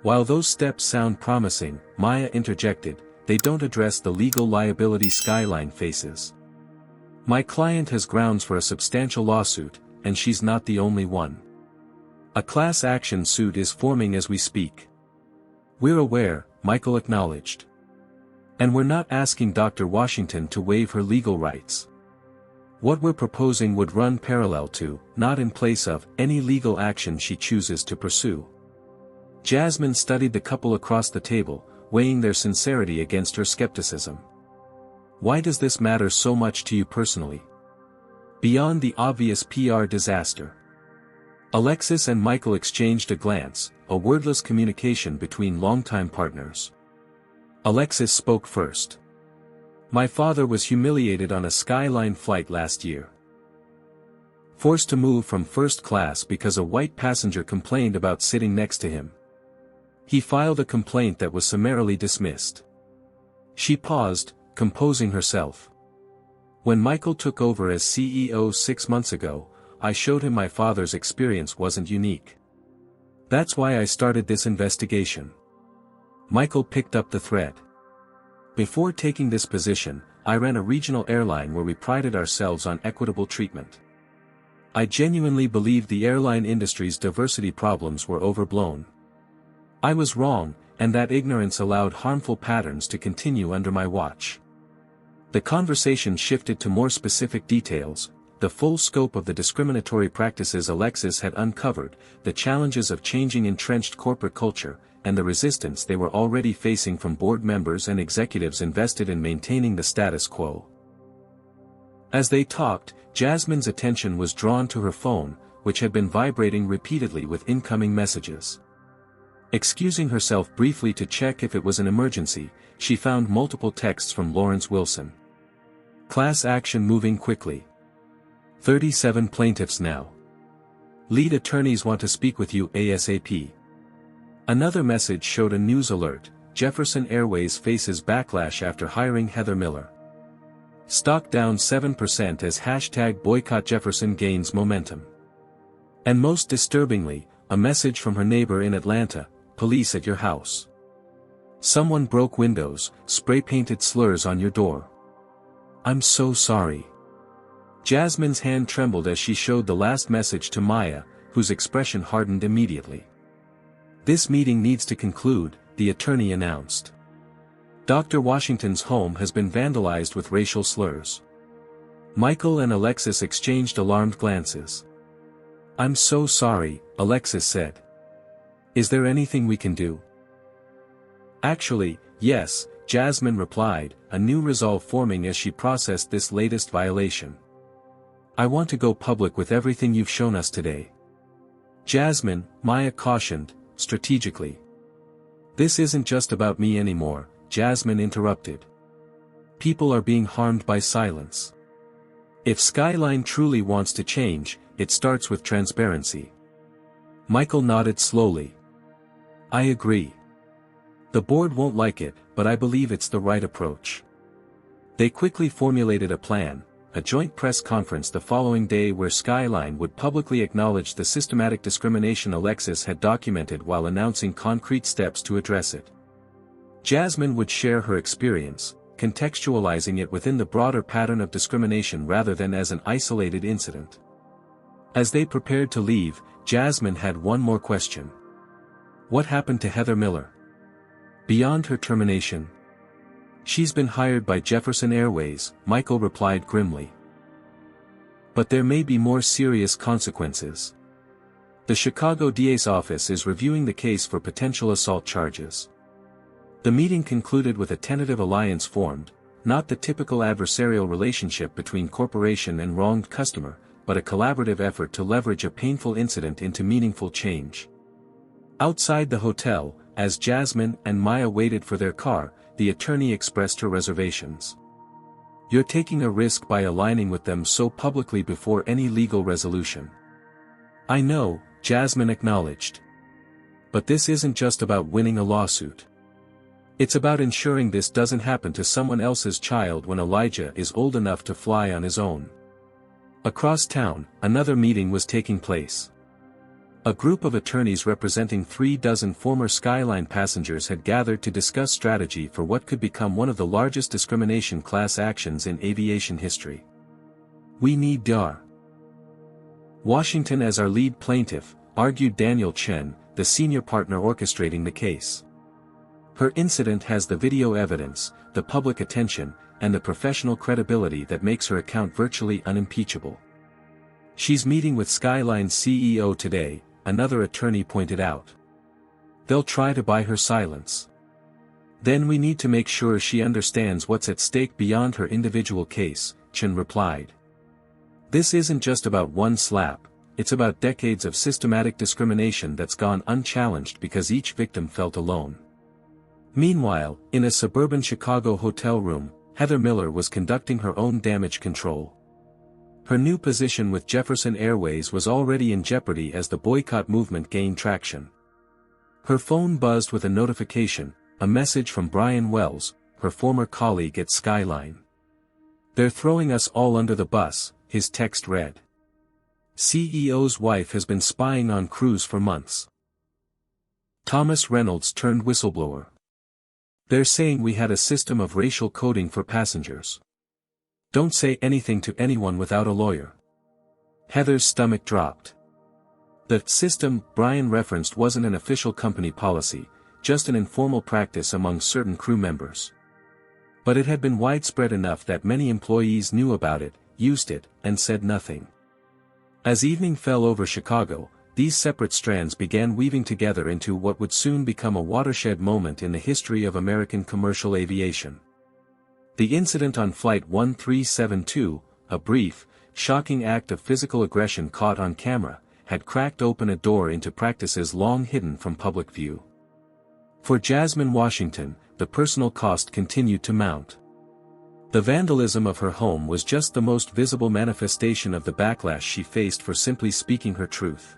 While those steps sound promising, Maya interjected, they don't address the legal liability Skyline faces. My client has grounds for a substantial lawsuit, and she's not the only one. A class action suit is forming as we speak. We're aware, Michael acknowledged. And we're not asking Dr. Washington to waive her legal rights. What we're proposing would run parallel to, not in place of, any legal action she chooses to pursue. Jasmine studied the couple across the table, weighing their sincerity against her skepticism. Why does this matter so much to you personally? Beyond the obvious PR disaster. Alexis and Michael exchanged a glance, a wordless communication between longtime partners. Alexis spoke first. My father was humiliated on a Skyline flight last year. Forced to move from first class because a white passenger complained about sitting next to him. He filed a complaint that was summarily dismissed. She paused, composing herself. When Michael took over as CEO 6 months ago, I showed him my father's experience wasn't unique. That's why I started this investigation. Michael picked up the thread. Before taking this position, I ran a regional airline where we prided ourselves on equitable treatment. I genuinely believed the airline industry's diversity problems were overblown. I was wrong, and that ignorance allowed harmful patterns to continue under my watch. The conversation shifted to more specific details, the full scope of the discriminatory practices Alexis had uncovered, the challenges of changing entrenched corporate culture, and the resistance they were already facing from board members and executives invested in maintaining the status quo. As they talked, Jasmine's attention was drawn to her phone, which had been vibrating repeatedly with incoming messages. Excusing herself briefly to check if it was an emergency, she found multiple texts from Lawrence Wilson. Class action moving quickly. 37 plaintiffs now. Lead attorneys want to speak with you ASAP. Another message showed a news alert, Jefferson Airways faces backlash after hiring Heather Miller. Stock down 7% as #BoycottJefferson gains momentum. And most disturbingly, a message from her neighbor in Atlanta, police at your house. Someone broke windows, spray-painted slurs on your door. I'm so sorry. Jasmine's hand trembled as she showed the last message to Maya, whose expression hardened immediately. This meeting needs to conclude, the attorney announced. Dr. Washington's home has been vandalized with racial slurs. Michael and Alexis exchanged alarmed glances. I'm so sorry, Alexis said. Is there anything we can do? Actually, yes, Jasmine replied, a new resolve forming as she processed this latest violation. I want to go public with everything you've shown us today. Jasmine, Maya cautioned, strategically. This isn't just about me anymore, Jasmine interrupted. People are being harmed by silence. If Skyline truly wants to change, it starts with transparency. Michael nodded slowly. I agree. The board won't like it, but I believe it's the right approach. They quickly formulated a plan, a joint press conference the following day where Skyline would publicly acknowledge the systematic discrimination Alexis had documented while announcing concrete steps to address it. Jasmine would share her experience, contextualizing it within the broader pattern of discrimination rather than as an isolated incident. As they prepared to leave, Jasmine had one more question. What happened to Heather Miller? Beyond her termination? She's been hired by Jefferson Airways, Michael replied grimly. But there may be more serious consequences. The Chicago DA's office is reviewing the case for potential assault charges. The meeting concluded with a tentative alliance formed, not the typical adversarial relationship between corporation and wronged customer, but a collaborative effort to leverage a painful incident into meaningful change. Outside the hotel, as Jasmine and Maya waited for their car, the attorney expressed her reservations. You're taking a risk by aligning with them so publicly before any legal resolution. I know, Jasmine acknowledged. But this isn't just about winning a lawsuit. It's about ensuring this doesn't happen to someone else's child when Elijah is old enough to fly on his own. Across town, another meeting was taking place. A group of attorneys representing 36 former Skyline passengers had gathered to discuss strategy for what could become one of the largest discrimination class actions in aviation history. "We need Dr. Washington as our lead plaintiff," argued Daniel Chen, the senior partner orchestrating the case. "Her incident has the video evidence, the public attention, and the professional credibility that makes her account virtually unimpeachable. She's meeting with Skyline's CEO today," another attorney pointed out. "They'll try to buy her silence. Then we need to make sure she understands what's at stake beyond her individual case," Chen replied. "This isn't just about one slap, it's about decades of systematic discrimination that's gone unchallenged because each victim felt alone." Meanwhile, in a suburban Chicago hotel room, Heather Miller was conducting her own damage control. Her new position with Jefferson Airways was already in jeopardy as the boycott movement gained traction. Her phone buzzed with a notification, a message from Brian Wells, her former colleague at Skyline. "They're throwing us all under the bus," his text read. "CEO's wife has been spying on crews for months." Thomas Reynolds turned whistleblower. "They're saying we had a system of racial coding for passengers. Don't say anything to anyone without a lawyer." Heather's stomach dropped. The system Brian referenced wasn't an official company policy, just an informal practice among certain crew members. But it had been widespread enough that many employees knew about it, used it, and said nothing. As evening fell over Chicago, these separate strands began weaving together into what would soon become a watershed moment in the history of American commercial aviation. The incident on Flight 1372, a brief, shocking act of physical aggression caught on camera, had cracked open a door into practices long hidden from public view. For Jasmine Washington, the personal cost continued to mount. The vandalism of her home was just the most visible manifestation of the backlash she faced for simply speaking her truth.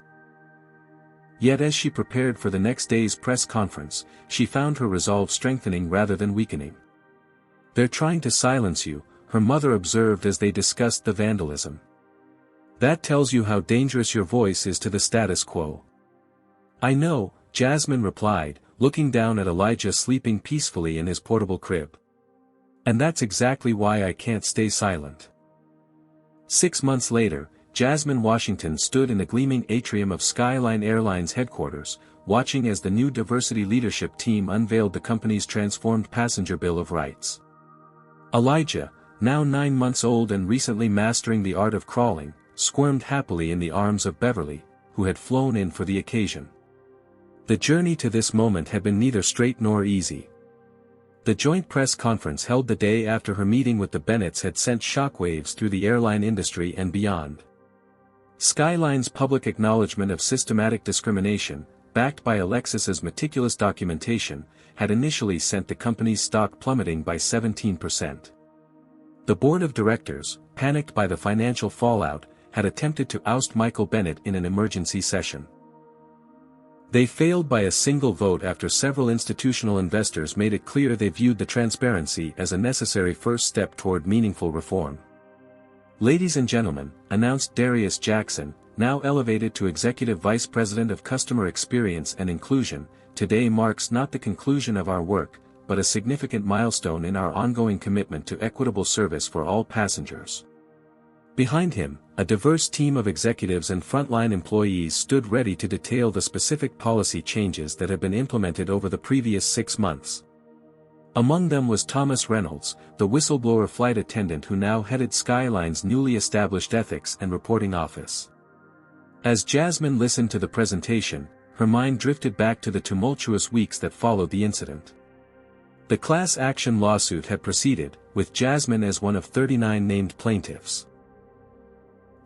Yet as she prepared for the next day's press conference, she found her resolve strengthening rather than weakening. "They're trying to silence you," her mother observed as they discussed the vandalism. "That tells you how dangerous your voice is to the status quo." "I know," Jasmine replied, looking down at Elijah sleeping peacefully in his portable crib. "And that's exactly why I can't stay silent." 6 months later, Jasmine Washington stood in the gleaming atrium of Skyline Airlines headquarters, watching as the new diversity leadership team unveiled the company's transformed passenger Bill of Rights. Elijah, now 9 months old and recently mastering the art of crawling, squirmed happily in the arms of Beverly, who had flown in for the occasion. The journey to this moment had been neither straight nor easy. The joint press conference held the day after her meeting with the Bennetts had sent shockwaves through the airline industry and beyond. Skyline's public acknowledgement of systematic discrimination, backed by Alexis's meticulous documentation, had initially sent the company's stock plummeting by 17%. The board of directors, panicked by the financial fallout, had attempted to oust Michael Bennett in an emergency session. They failed by a single vote after several institutional investors made it clear they viewed the transparency as a necessary first step toward meaningful reform. "Ladies and gentlemen," announced Darius Jackson, now elevated to Executive Vice President of Customer Experience and Inclusion, "today marks not the conclusion of our work, but a significant milestone in our ongoing commitment to equitable service for all passengers." Behind him, a diverse team of executives and frontline employees stood ready to detail the specific policy changes that have been implemented over the previous 6 months. Among them was Thomas Reynolds, the whistleblower flight attendant who now headed Skyline's newly established ethics and reporting office. As Jasmine listened to the presentation, her mind drifted back to the tumultuous weeks that followed the incident. The class action lawsuit had proceeded, with Jasmine as one of 39 named plaintiffs.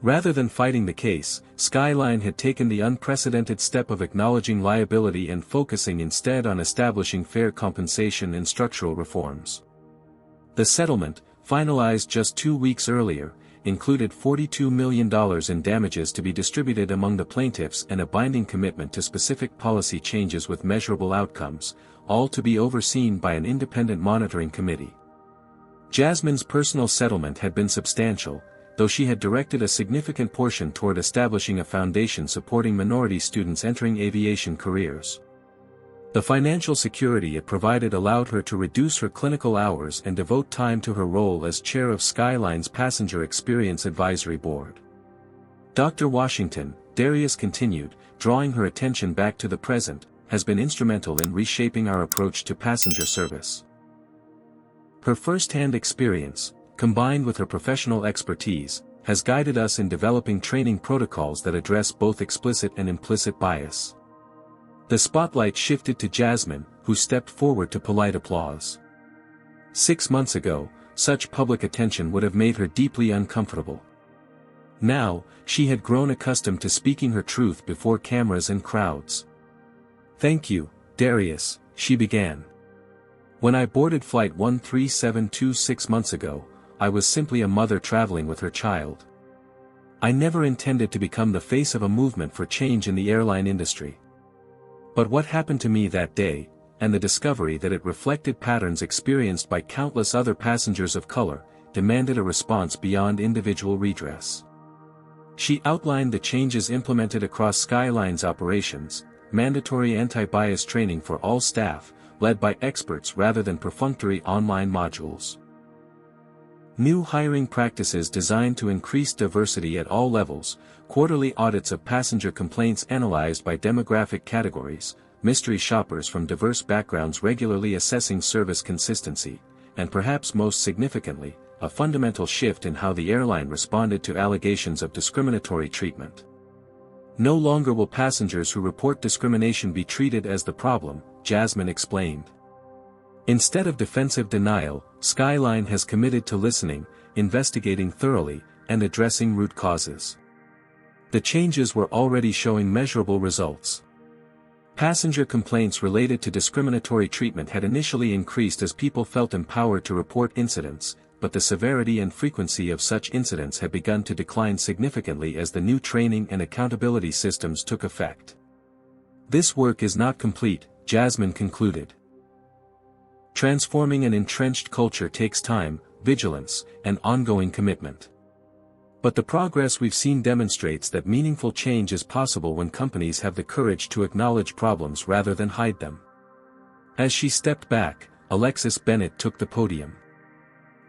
Rather than fighting the case, Skyline had taken the unprecedented step of acknowledging liability and focusing instead on establishing fair compensation and structural reforms. The settlement, finalized just 2 weeks earlier, included $42 million in damages to be distributed among the plaintiffs and a binding commitment to specific policy changes with measurable outcomes, all to be overseen by an independent monitoring committee. Jasmine's personal settlement had been substantial, though she had directed a significant portion toward establishing a foundation supporting minority students entering aviation careers. The financial security it provided allowed her to reduce her clinical hours and devote time to her role as chair of Skyline's Passenger Experience Advisory Board. Dr. Washington, Darius continued, drawing her attention back to the present, has been instrumental in reshaping our approach to passenger service. Her first-hand experience, combined with her professional expertise, has guided us in developing training protocols that address both explicit and implicit bias. The spotlight shifted to Jasmine, who stepped forward to polite applause. 6 months ago, such public attention would have made her deeply uncomfortable. Now, she had grown accustomed to speaking her truth before cameras and crowds. "Thank you, Darius," she began. "When I boarded Flight 13726 6 months ago, I was simply a mother traveling with her child. I never intended to become the face of a movement for change in the airline industry. But what happened to me that day, and the discovery that it reflected patterns experienced by countless other passengers of color, demanded a response beyond individual redress." She outlined the changes implemented across Skyline's operations: mandatory anti-bias training for all staff, led by experts rather than perfunctory online modules. New hiring practices designed to increase diversity at all levels, quarterly audits of passenger complaints analyzed by demographic categories, mystery shoppers from diverse backgrounds regularly assessing service consistency, and perhaps most significantly, a fundamental shift in how the airline responded to allegations of discriminatory treatment. No longer will passengers who report discrimination be treated as the problem, Jasmine explained. Instead of defensive denial, Skyline has committed to listening, investigating thoroughly, and addressing root causes. The changes were already showing measurable results. Passenger complaints related to discriminatory treatment had initially increased as people felt empowered to report incidents, but the severity and frequency of such incidents had begun to decline significantly as the new training and accountability systems took effect. "This work is not complete," Jasmine concluded. "Transforming an entrenched culture takes time, vigilance, and ongoing commitment. But the progress we've seen demonstrates that meaningful change is possible when companies have the courage to acknowledge problems rather than hide them." As she stepped back, Alexis Bennett took the podium.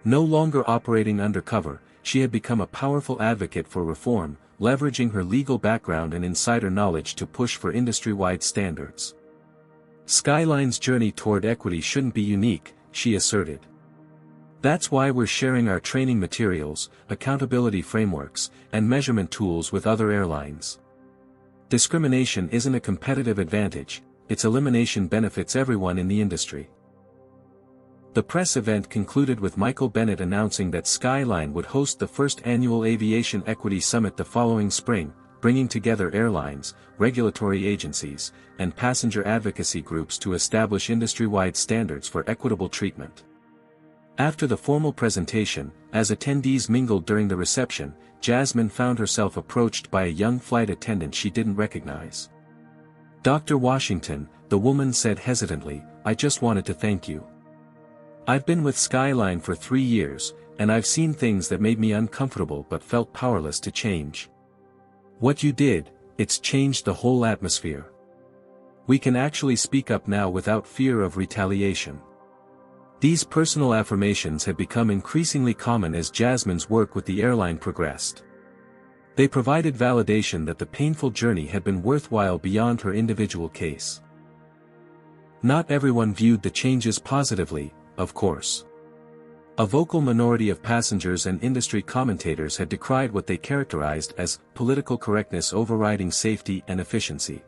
No longer operating undercover, she had become a powerful advocate for reform, leveraging her legal background and insider knowledge to push for industry-wide standards. "Skyline's journey toward equity shouldn't be unique," she asserted. "That's why we're sharing our training materials, accountability frameworks, and measurement tools with other airlines. Discrimination isn't a competitive advantage, its elimination benefits everyone in the industry." The press event concluded with Michael Bennett announcing that Skyline would host the first annual Aviation Equity Summit the following spring, bringing together airlines, regulatory agencies, and passenger advocacy groups to establish industry-wide standards for equitable treatment. After the formal presentation, as attendees mingled during the reception, Jasmine found herself approached by a young flight attendant she didn't recognize. "Dr. Washington," the woman said hesitantly, "I just wanted to thank you. I've been with Skyline for 3 years, and I've seen things that made me uncomfortable but felt powerless to change. What you did, it's changed the whole atmosphere. We can actually speak up now without fear of retaliation." These personal affirmations had become increasingly common as Jasmine's work with the airline progressed. They provided validation that the painful journey had been worthwhile beyond her individual case. Not everyone viewed the changes positively, of course. A vocal minority of passengers and industry commentators had decried what they characterized as political correctness overriding safety and efficiency.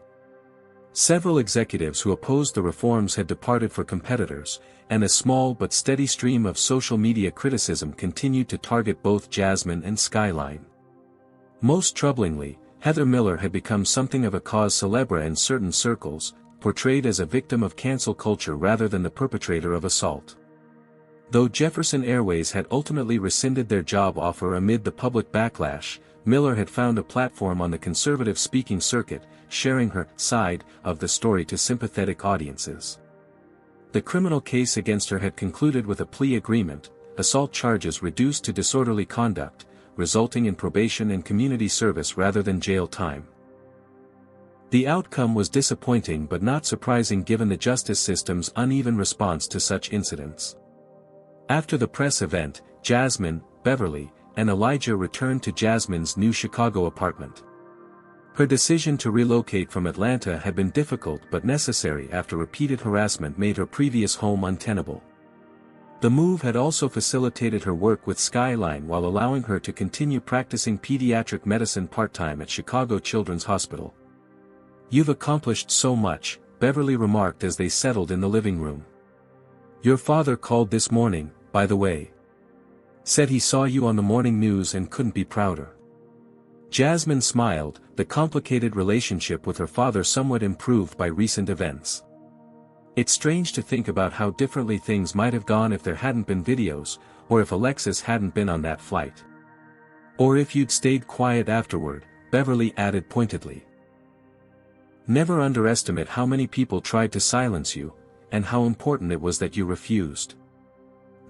Several executives who opposed the reforms had departed for competitors, and a small but steady stream of social media criticism continued to target both Jasmine and Skyline. Most troublingly, Heather Miller had become something of a cause célèbre in certain circles, portrayed as a victim of cancel culture rather than the perpetrator of assault. Though Jefferson Airways had ultimately rescinded their job offer amid the public backlash, Miller had found a platform on the conservative speaking circuit, sharing her side of the story to sympathetic audiences. The criminal case against her had concluded with a plea agreement, assault charges reduced to disorderly conduct, resulting in probation and community service rather than jail time. The outcome was disappointing but not surprising given the justice system's uneven response to such incidents. After the press event, Jasmine, Beverly, and Elijah returned to Jasmine's new Chicago apartment. Her decision to relocate from Atlanta had been difficult but necessary after repeated harassment made her previous home untenable. The move had also facilitated her work with Skyline while allowing her to continue practicing pediatric medicine part-time at Chicago Children's Hospital. "You've accomplished so much," Beverly remarked as they settled in the living room. "Your father called this morning, by the way. Said he saw you on the morning news and couldn't be prouder." Jasmine smiled, the complicated relationship with her father somewhat improved by recent events. It's strange to think about how differently things might have gone if there hadn't been videos, or if Alexis hadn't been on that flight. "Or if you'd stayed quiet afterward," Beverly added pointedly. "Never underestimate how many people tried to silence you, and how important it was that you refused."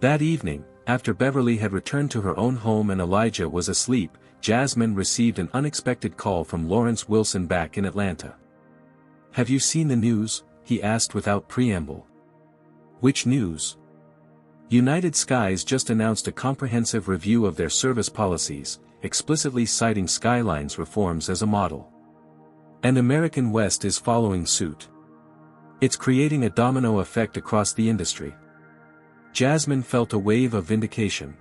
That evening, after Beverly had returned to her own home and Elijah was asleep, Jasmine received an unexpected call from Lawrence Wilson back in Atlanta. "Have you seen the news?" he asked without preamble. "Which news?" "United Skies just announced a comprehensive review of their service policies, explicitly citing Skyline's reforms as a model. And American West is following suit. It's creating a domino effect across the industry." Jasmine felt a wave of vindication.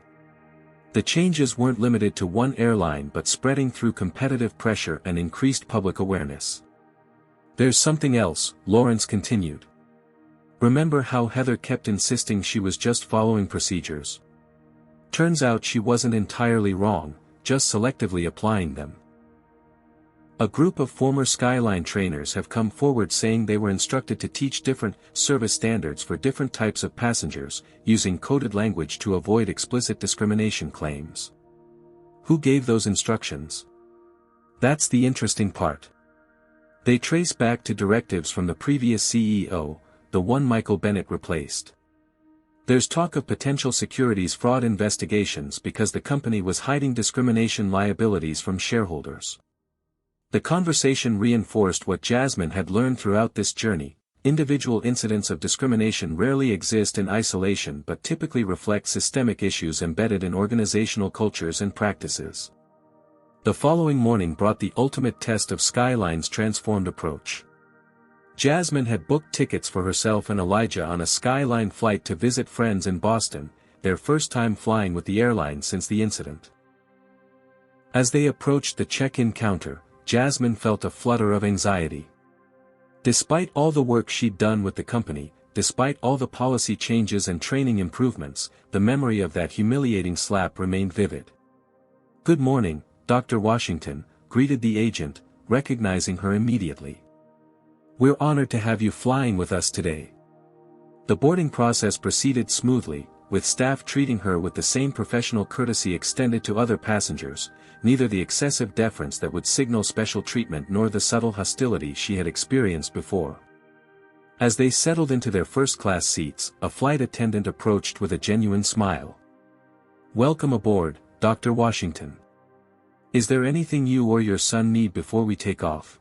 The changes weren't limited to one airline but spreading through competitive pressure and increased public awareness. "There's something else," Lawrence continued. "Remember how Heather kept insisting she was just following procedures? Turns out she wasn't entirely wrong, just selectively applying them." A group of former Skyline trainers have come forward saying they were instructed to teach different service standards for different types of passengers, using coded language to avoid explicit discrimination claims. Who gave those instructions? That's the interesting part. They trace back to directives from the previous CEO, the one Michael Bennett replaced. There's talk of potential securities fraud investigations because the company was hiding discrimination liabilities from shareholders. The conversation reinforced what Jasmine had learned throughout this journey: individual incidents of discrimination rarely exist in isolation but typically reflect systemic issues embedded in organizational cultures and practices. The following morning brought the ultimate test of Skyline's transformed approach. Jasmine had booked tickets for herself and Elijah on a Skyline flight to visit friends in Boston, their first time flying with the airline since the incident. As they approached the check-in counter, Jasmine felt a flutter of anxiety. Despite all the work she'd done with the company, despite all the policy changes and training improvements, the memory of that humiliating slap remained vivid. "Good morning, Dr. Washington," greeted the agent, recognizing her immediately. "We're honored to have you flying with us today." The boarding process proceeded smoothly, with staff treating her with the same professional courtesy extended to other passengers, neither the excessive deference that would signal special treatment nor the subtle hostility she had experienced before. As they settled into their first-class seats, a flight attendant approached with a genuine smile. "Welcome aboard, Dr. Washington. Is there anything you or your son need before we take off?"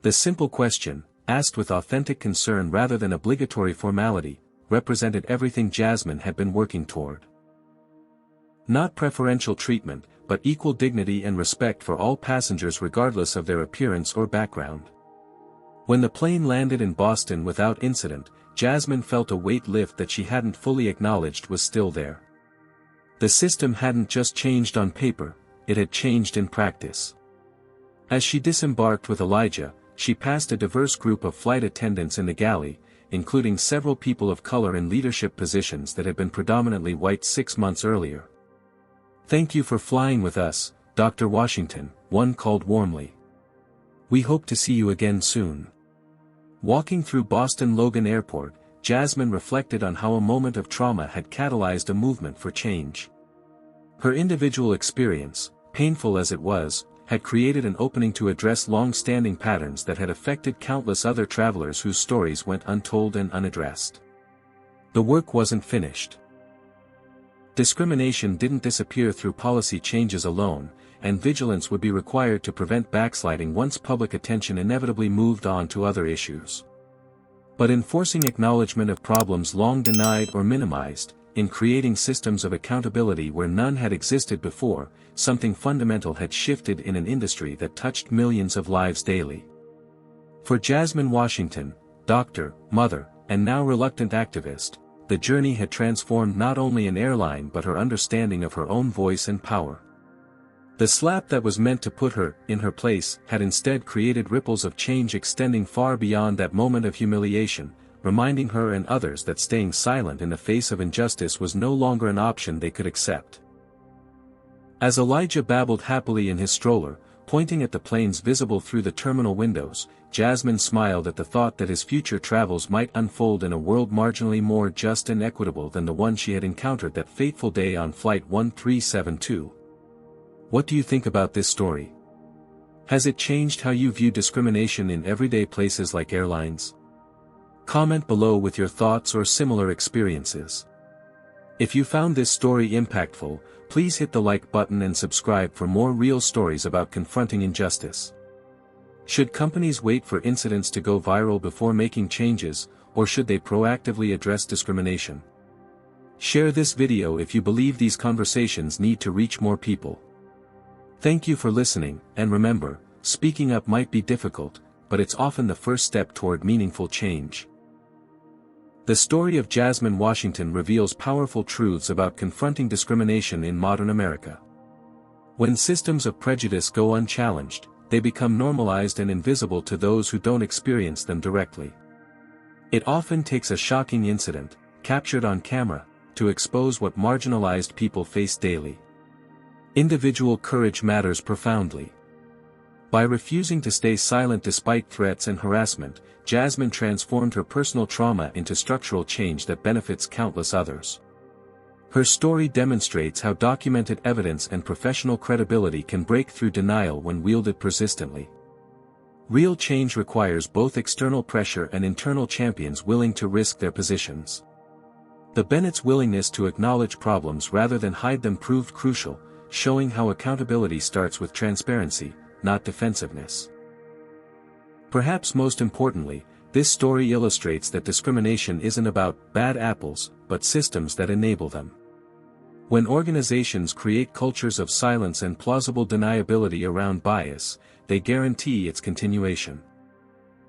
The simple question, asked with authentic concern rather than obligatory formality, represented everything Jasmine had been working toward. Not preferential treatment, but equal dignity and respect for all passengers regardless of their appearance or background. When the plane landed in Boston without incident, Jasmine felt a weight lift that she hadn't fully acknowledged was still there. The system hadn't just changed on paper, it had changed in practice. As she disembarked with Elijah, she passed a diverse group of flight attendants in the galley, including several people of color in leadership positions that had been predominantly white 6 months earlier. "Thank you for flying with us, Dr. Washington," one called warmly. "We hope to see you again soon." Walking through Boston Logan Airport, Jasmine reflected on how a moment of trauma had catalyzed a movement for change. Her individual experience, painful as it was, had created an opening to address long-standing patterns that had affected countless other travelers whose stories went untold and unaddressed. The work wasn't finished. Discrimination didn't disappear through policy changes alone, and vigilance would be required to prevent backsliding once public attention inevitably moved on to other issues. But in forcing acknowledgement of problems long denied or minimized, in creating systems of accountability where none had existed before, something fundamental had shifted in an industry that touched millions of lives daily. For Jasmine Washington, doctor, mother, and now reluctant activist, the journey had transformed not only an airline but her understanding of her own voice and power. The slap that was meant to put her in her place had instead created ripples of change extending far beyond that moment of humiliation, reminding her and others that staying silent in the face of injustice was no longer an option they could accept. As Elijah babbled happily in his stroller, pointing at the planes visible through the terminal windows, Jasmine smiled at the thought that his future travels might unfold in a world marginally more just and equitable than the one she had encountered that fateful day on Flight 1372. What do you think about this story? Has it changed how you view discrimination in everyday places like airlines? Comment below with your thoughts or similar experiences. If you found this story impactful, please hit the like button and subscribe for more real stories about confronting injustice. Should companies wait for incidents to go viral before making changes, or should they proactively address discrimination? Share this video if you believe these conversations need to reach more people. Thank you for listening, and remember, speaking up might be difficult, but it's often the first step toward meaningful change. The story of Jasmine Washington reveals powerful truths about confronting discrimination in modern America. When systems of prejudice go unchallenged, they become normalized and invisible to those who don't experience them directly. It often takes a shocking incident, captured on camera, to expose what marginalized people face daily. Individual courage matters profoundly. By refusing to stay silent despite threats and harassment, Jasmine transformed her personal trauma into structural change that benefits countless others. Her story demonstrates how documented evidence and professional credibility can break through denial when wielded persistently. Real change requires both external pressure and internal champions willing to risk their positions. The Bennett's willingness to acknowledge problems rather than hide them proved crucial, showing how accountability starts with transparency, not defensiveness. Perhaps most importantly, this story illustrates that discrimination isn't about bad apples, but systems that enable them. When organizations create cultures of silence and plausible deniability around bias, they guarantee its continuation.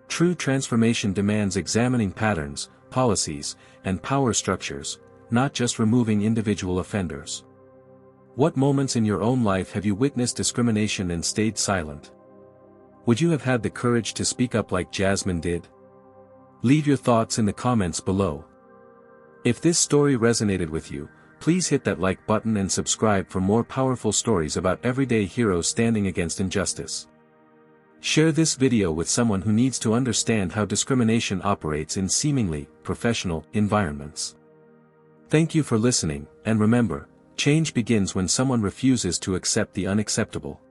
True transformation demands examining patterns, policies, and power structures, not just removing individual offenders. What moments in your own life have you witnessed discrimination and stayed silent? Would you have had the courage to speak up like Jasmine did? Leave your thoughts in the comments below. If this story resonated with you, please hit that like button and subscribe for more powerful stories about everyday heroes standing against injustice. Share this video with someone who needs to understand how discrimination operates in seemingly professional environments. Thank you for listening, and remember, change begins when someone refuses to accept the unacceptable.